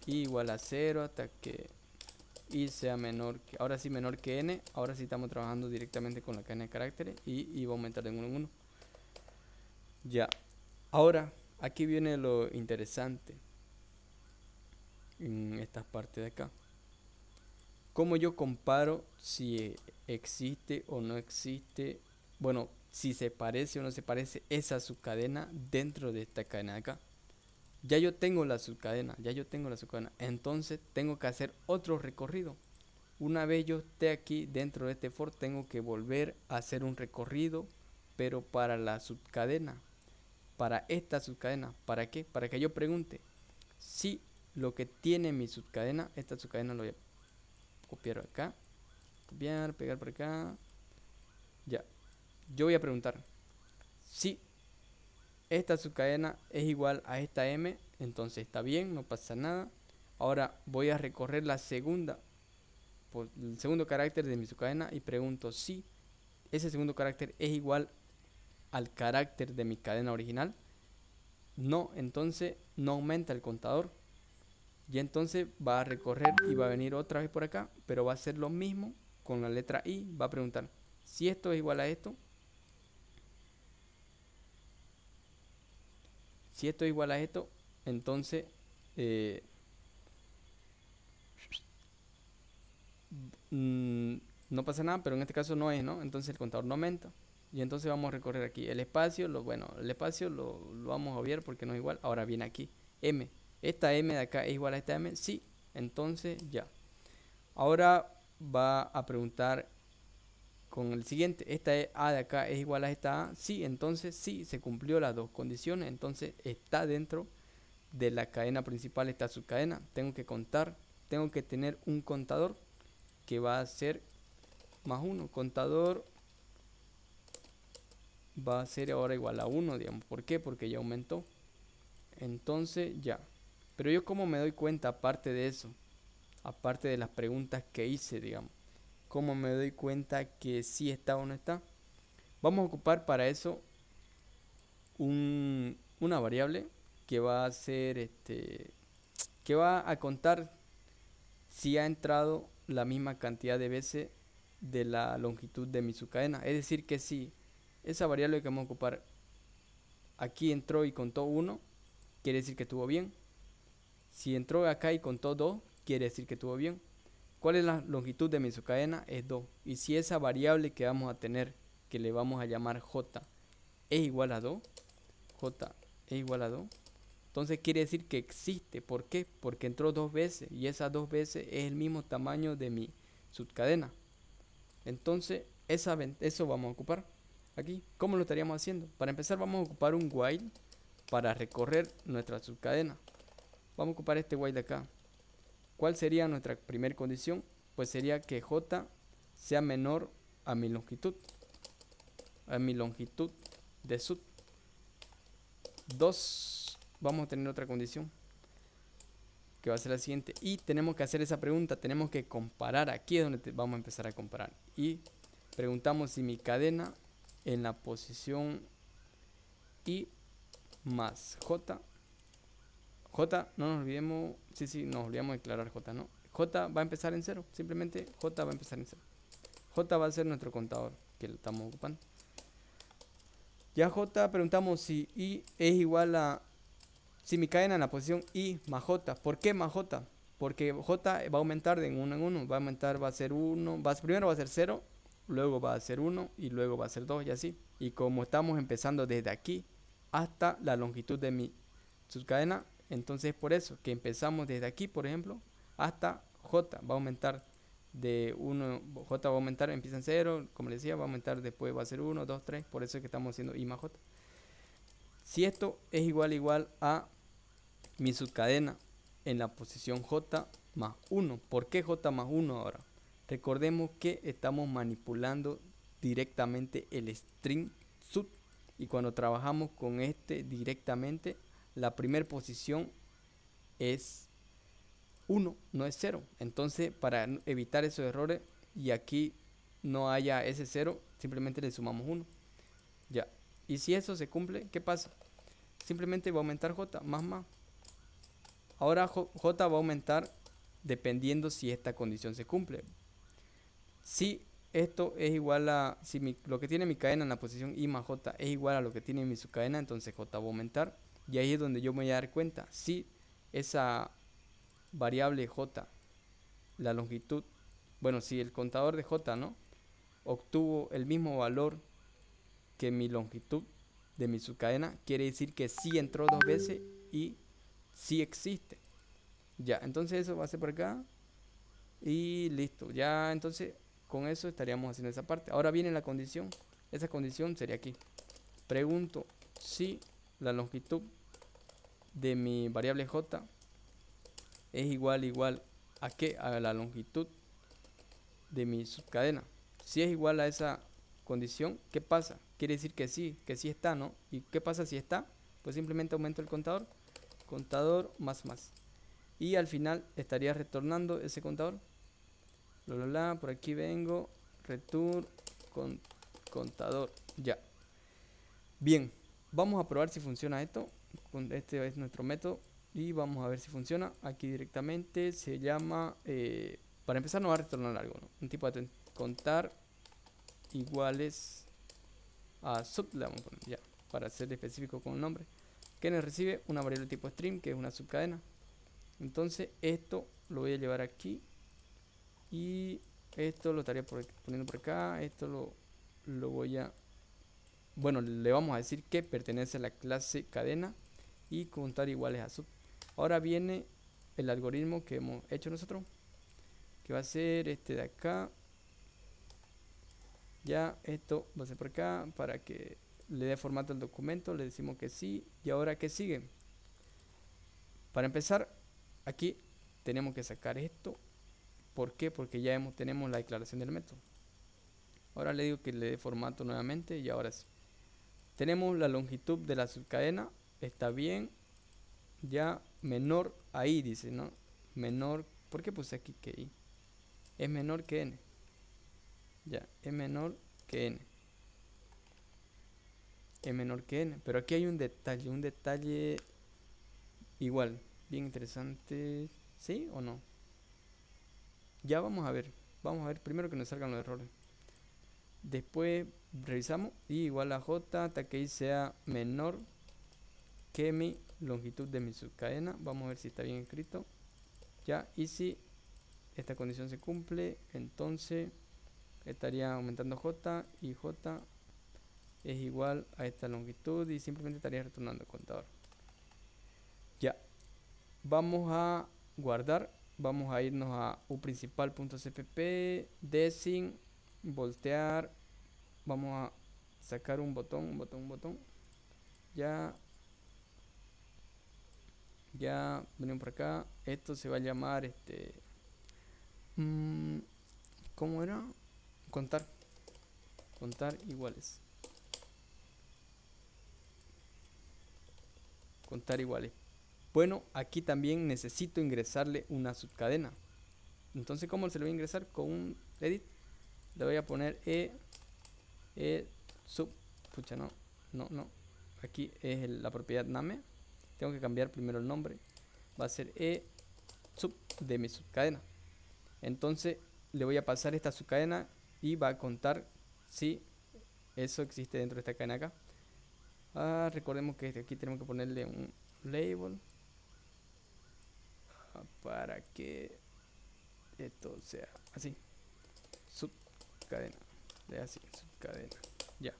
Y igual a 0 hasta que y sea menor que, ahora sí menor que n. Ahora sí estamos trabajando directamente con la cadena de caracteres y va a aumentar de 1 en 1. Ya. Ahora, aquí viene lo interesante en esta parte de acá. ¿Cómo yo comparo si existe o no existe? Bueno, si se parece o no se parece esa subcadena dentro de esta cadena de acá. Ya yo tengo la subcadena, entonces tengo que hacer otro recorrido. Una vez yo esté aquí dentro de este for, tengo que volver a hacer un recorrido, pero para la subcadena, para esta subcadena. ¿Para qué? Para que yo pregunte si lo que tiene mi subcadena, esta subcadena lo voy a copiar acá, copiar, pegar por acá. Ya, yo voy a preguntar si esta subcadena es igual a esta m, entonces está bien, no pasa nada. Ahora voy a recorrer la segunda, el segundo carácter de mi subcadena y pregunto si ese segundo carácter es igual al carácter de mi cadena original. No, entonces no aumenta el contador. Y entonces va a recorrer y va a venir otra vez por acá, pero va a hacer lo mismo con la letra i. Va a preguntar si esto es igual a esto. Si esto es igual a esto, entonces no pasa nada, pero en este caso no es, ¿no? Entonces el contador no aumenta. Y entonces vamos a recorrer aquí el espacio. El espacio lo vamos a obviar porque no es igual. Ahora viene aquí m. Esta m de acá es igual a esta m. Sí, entonces ya. Ahora va a preguntar con el siguiente. Esta a de acá es igual a esta a. Sí, entonces sí, se cumplió las dos condiciones. Entonces está dentro de la cadena principal esta subcadena. Tengo que contar, tengo que tener un contador que va a ser más 1. Contador va a ser ahora igual a 1, digamos. ¿Por qué? Porque ya aumentó. Entonces ya. Pero yo como me doy cuenta, aparte de eso, aparte de las preguntas que hice, digamos, cómo me doy cuenta que sí está o no está. Vamos a ocupar para eso una variable que va a ser que va a contar si ha entrado la misma cantidad de veces de la longitud de mi subcadena. Es decir, que si esa variable que vamos a ocupar aquí entró y contó 1, quiere decir que estuvo bien. Si entró acá y contó 2, quiere decir que estuvo bien. ¿Cuál es la longitud de mi subcadena? Es 2. Y si esa variable que vamos a tener, que le vamos a llamar j, es igual a 2, j es igual a 2, entonces quiere decir que existe. ¿Por qué? Porque entró 2 veces y esas 2 veces es el mismo tamaño de mi subcadena. Entonces eso vamos a ocupar aquí. ¿Cómo lo estaríamos haciendo? Para empezar vamos a ocupar un while para recorrer nuestra subcadena. Vamos a ocupar este while de acá. ¿Cuál sería nuestra primera condición? Pues sería que J sea menor a mi longitud de sub. 2, vamos a tener otra condición que va a ser la siguiente, y tenemos que hacer esa pregunta, tenemos que comparar. Aquí es donde vamos a empezar a comparar, y preguntamos si mi cadena en la posición I más J, no nos olvidemos, nos olvidamos de declarar J, ¿no? J va a empezar en 0, simplemente J va a empezar en 0. J va a ser nuestro contador que lo estamos ocupando. Ya J, preguntamos si I es igual a, si mi cadena en la posición I más J. ¿Por qué más J? Porque J va a aumentar de 1 en 1, va a aumentar, va a ser 1, primero va a ser 0, luego va a ser 1 y luego va a ser 2 y así. Y como estamos empezando desde aquí hasta la longitud de mi subcadena, entonces es por eso que empezamos desde aquí, por ejemplo, hasta J va a aumentar de 1, J va a aumentar, empieza en 0, como les decía, va a aumentar, después va a ser 1, 2, 3, por eso es que estamos haciendo I más J. Si esto es igual a mi subcadena en la posición J más 1, ¿por qué J más 1 ahora? Recordemos que estamos manipulando directamente el string sub, y cuando trabajamos con este directamente, la primera posición es 1, no es 0. Entonces, para evitar esos errores y aquí no haya ese 0, simplemente le sumamos 1. Ya. Y si eso se cumple, ¿qué pasa? Simplemente va a aumentar J más. Ahora J va a aumentar dependiendo si esta condición se cumple. Si esto es igual a, si lo que tiene mi cadena en la posición I más J es igual a lo que tiene mi subcadena, entonces J va a aumentar. Y ahí es donde yo me voy a dar cuenta si esa variable J, la longitud, bueno, si el contador de J, ¿no?, obtuvo el mismo valor que mi longitud de mi subcadena, quiere decir que sí entró 2 veces y sí existe. Ya, entonces eso va a ser por acá y listo. Ya, entonces con eso estaríamos haciendo esa parte. Ahora viene la condición. Esa condición sería aquí. Pregunto si la longitud de mi variable J es igual a qué, a la longitud de mi subcadena. Si es igual a esa condición, ¿qué pasa? Quiere decir que sí está, ¿no? ¿Y qué pasa si está? Pues simplemente aumento el contador más. Y al final estaría retornando ese contador. Por aquí vengo, return contador, ya. Bien, vamos a probar si funciona esto. Este es nuestro método y vamos a ver si funciona. Aquí directamente se llama, para empezar nos va a retornar algo, ¿no? Un tipo de contar iguales a sub, le vamos a poner ya, para ser específico con el nombre, que nos recibe una variable tipo string, que es una subcadena. Entonces esto lo voy a llevar aquí y esto lo estaría poniendo por acá. Esto lo voy a, bueno, le vamos a decir que pertenece a la clase cadena y contar iguales a sub. Ahora viene el algoritmo que hemos hecho nosotros, que va a ser este de acá. Ya esto va a ser por acá para que le dé formato al documento. Le decimos que sí. Y ahora, ¿qué sigue? Para empezar, aquí tenemos que sacar esto. ¿Por qué? Porque ya tenemos la declaración del método. Ahora le digo que le dé formato nuevamente y ahora sí. Tenemos la longitud de la subcadena. Está bien. Ya menor a i, dice, ¿no? Menor. ¿Por qué puse aquí que i? Es menor que n. Ya, es menor que n. Es menor que n. Pero aquí hay un detalle igual, bien interesante. ¿Sí o no? Ya vamos a ver. Vamos a ver primero que nos salgan los errores. Después revisamos y igual a j hasta que i sea menor que mi longitud de mi subcadena. Vamos a ver si está bien escrito. Ya, y si esta condición se cumple, entonces estaría aumentando j y j es igual a esta longitud y simplemente estaría retornando el contador. Ya, vamos a guardar, vamos a irnos a uprincipal.cpp, desin, voltear, vamos a sacar un botón, ya, Ya venimos por acá. Esto se va a llamar mm, ¿cómo era? Contar. Contar iguales. Contar iguales. Bueno, aquí también necesito ingresarle una subcadena. Entonces, ¿cómo se le voy a ingresar? Con un edit. Le voy a poner sub. Pucha, no. No, no. Aquí es la propiedad name. Tengo que cambiar primero el nombre. Va a ser sub de mi subcadena. Entonces, le voy a pasar esta subcadena y va a contar si eso existe dentro de esta cadena acá. Recordemos que aquí tenemos que ponerle un label para que esto sea así. Subcadena. De así, subcadena. Ya.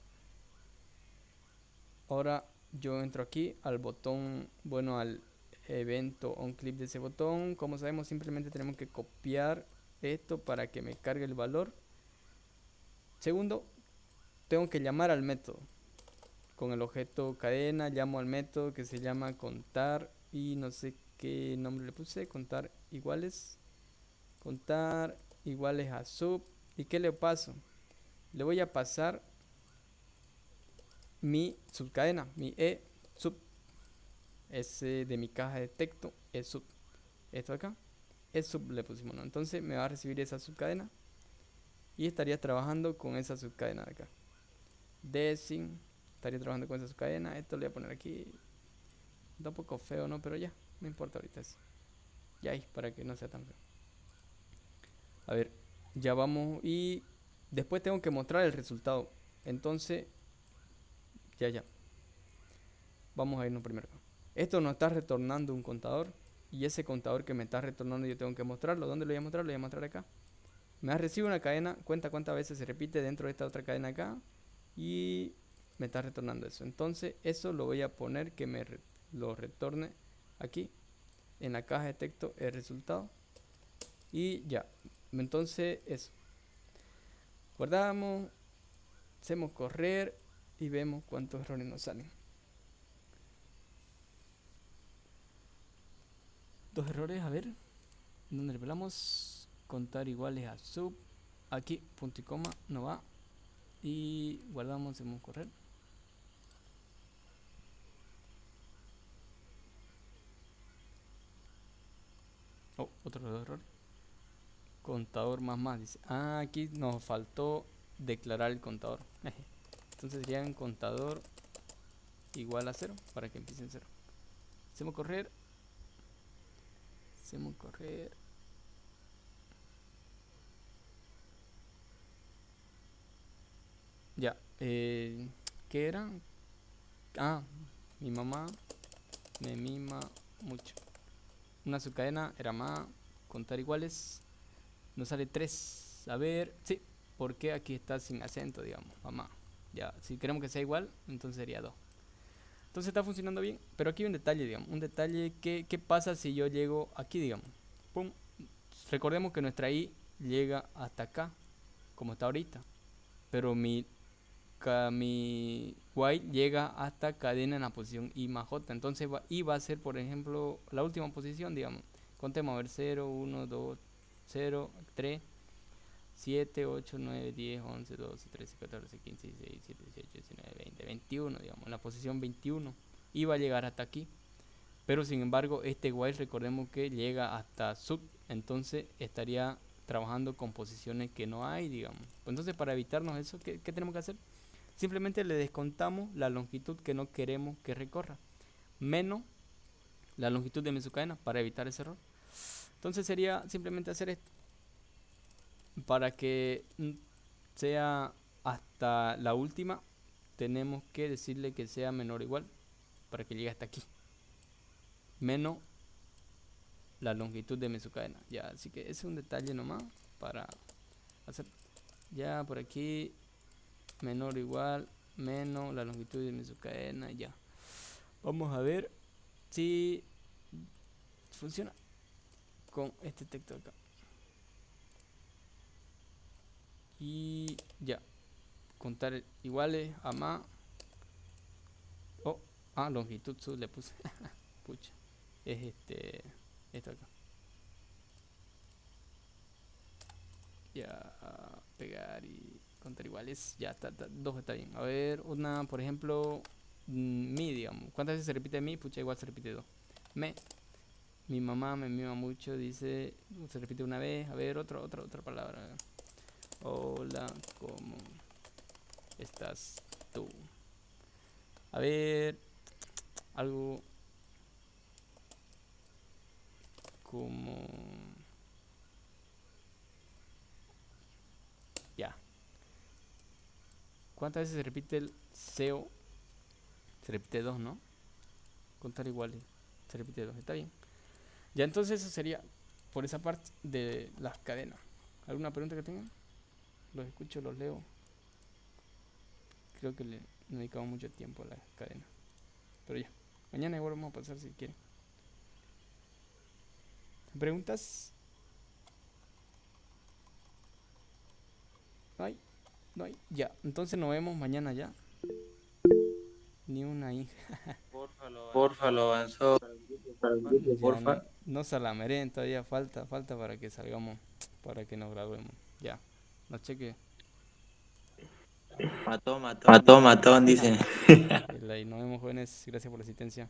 Ahora yo entro aquí al botón, bueno, al evento on clip de ese botón. Como sabemos, simplemente tenemos que copiar esto para que me cargue el valor. Segundo, tengo que llamar al método. Con el objeto cadena llamo al método que se llama contar y no sé qué nombre le puse, contar iguales a sub. ¿Y qué le paso? Le voy a pasar mi subcadena, mi sub, ese de mi caja de texto, sub. Esto acá, sub le pusimos, ¿no? Entonces me va a recibir esa subcadena y estaría trabajando con esa subcadena de acá. Desin, estaría trabajando con esa subcadena. Esto le voy a poner aquí. Está un poco feo, ¿no? Pero ya, no importa ahorita eso. Ya ahí, para que no sea tan feo. A ver, ya vamos y después tengo que mostrar el resultado. Entonces, ya. Vamos a irnos primero. Esto nos está retornando un contador. Y ese contador que me está retornando yo tengo que mostrarlo. ¿Dónde lo voy a mostrar? Lo voy a mostrar acá. Me ha recibido una cadena. Cuenta cuántas veces se repite dentro de esta otra cadena acá. Y me está retornando eso. Entonces eso lo voy a poner que lo retorne aquí. En la caja de texto el resultado. Y ya. Entonces eso. Guardamos. Hacemos correr. Y vemos cuántos errores nos salen. Dos errores, a ver. Donde revelamos contar iguales a sub. Aquí, punto y coma, no va. Y guardamos, hacemos correr. Oh, otro error. Contador más, dice. Aquí nos faltó declarar el contador. Entonces sería un contador igual a 0 para que empiece en 0. Hacemos correr. Hacemos correr. Ya. ¿Qué era? Mi mamá me mima mucho. Una subcadena era más. Contar iguales. Nos sale 3. A ver, sí. Porque aquí está sin acento, digamos. Mamá. Ya, si queremos que sea igual, entonces sería 2. Entonces está funcionando bien. Pero aquí hay un detalle, digamos. Un detalle que, ¿qué pasa si yo llego aquí, digamos? Pum. Recordemos que nuestra i llega hasta acá, como está ahorita. Pero mi while llega hasta cadena en la posición i más j. Entonces i va a ser, por ejemplo, la última posición, digamos. Contemos a ver 0, 1, 2, 0, 3, 7, 8, 9, 10, 11, 12, 13, 14, 15, 16, 17, 18, 19, 20, 21, digamos, en la posición 21. Y va a llegar hasta aquí. Pero sin embargo, este while recordemos que llega hasta sub. Entonces estaría trabajando con posiciones que no hay, digamos. Entonces para evitarnos eso, ¿qué tenemos que hacer? Simplemente le descontamos la longitud que no queremos que recorra. Menos la longitud de mi subcadena para evitar ese error. Entonces sería simplemente hacer esto. Para que sea hasta la última, tenemos que decirle que sea menor o igual para que llegue hasta aquí. Menos la longitud de mi subcadena. Ya, así que ese es un detalle nomás para hacer. Ya por aquí, menor o igual, menos la longitud de mi subcadena. Ya. Vamos a ver si funciona con este texto acá. Y ya. Contar iguales a más. Oh, longitud sub le puse. Pucha. es esto acá. Ya, pegar y contar iguales. Ya está, dos está bien. A ver, una, por ejemplo, mi, digamos. ¿Cuántas veces se repite mi? Pucha, igual se repite dos. Me. Mi mamá me mima mucho, dice, se repite una vez. A ver, otra palabra. Hola, ¿cómo estás tú? A ver, algo como... Ya. ¿Cuántas veces se repite el SEO? Se repite dos, ¿no? Contar iguales. Se repite dos, está bien. Ya entonces eso sería por esa parte de las cadenas. ¿Alguna pregunta que tengan? Los escucho, los leo. Creo que le dedicamos mucho tiempo a las cadenas. Pero ya, mañana igual vamos a pasar si quieren. ¿Preguntas? No hay, no hay. Ya, entonces nos vemos mañana ya. Ni una ahí. Porfa, lo avanzó para el grupo, Ya porfa. no salameren, todavía falta para que salgamos, para que nos graduemos. Ya, no cheque. Mató, matón, dicen. Y nos vemos jóvenes, gracias por la asistencia.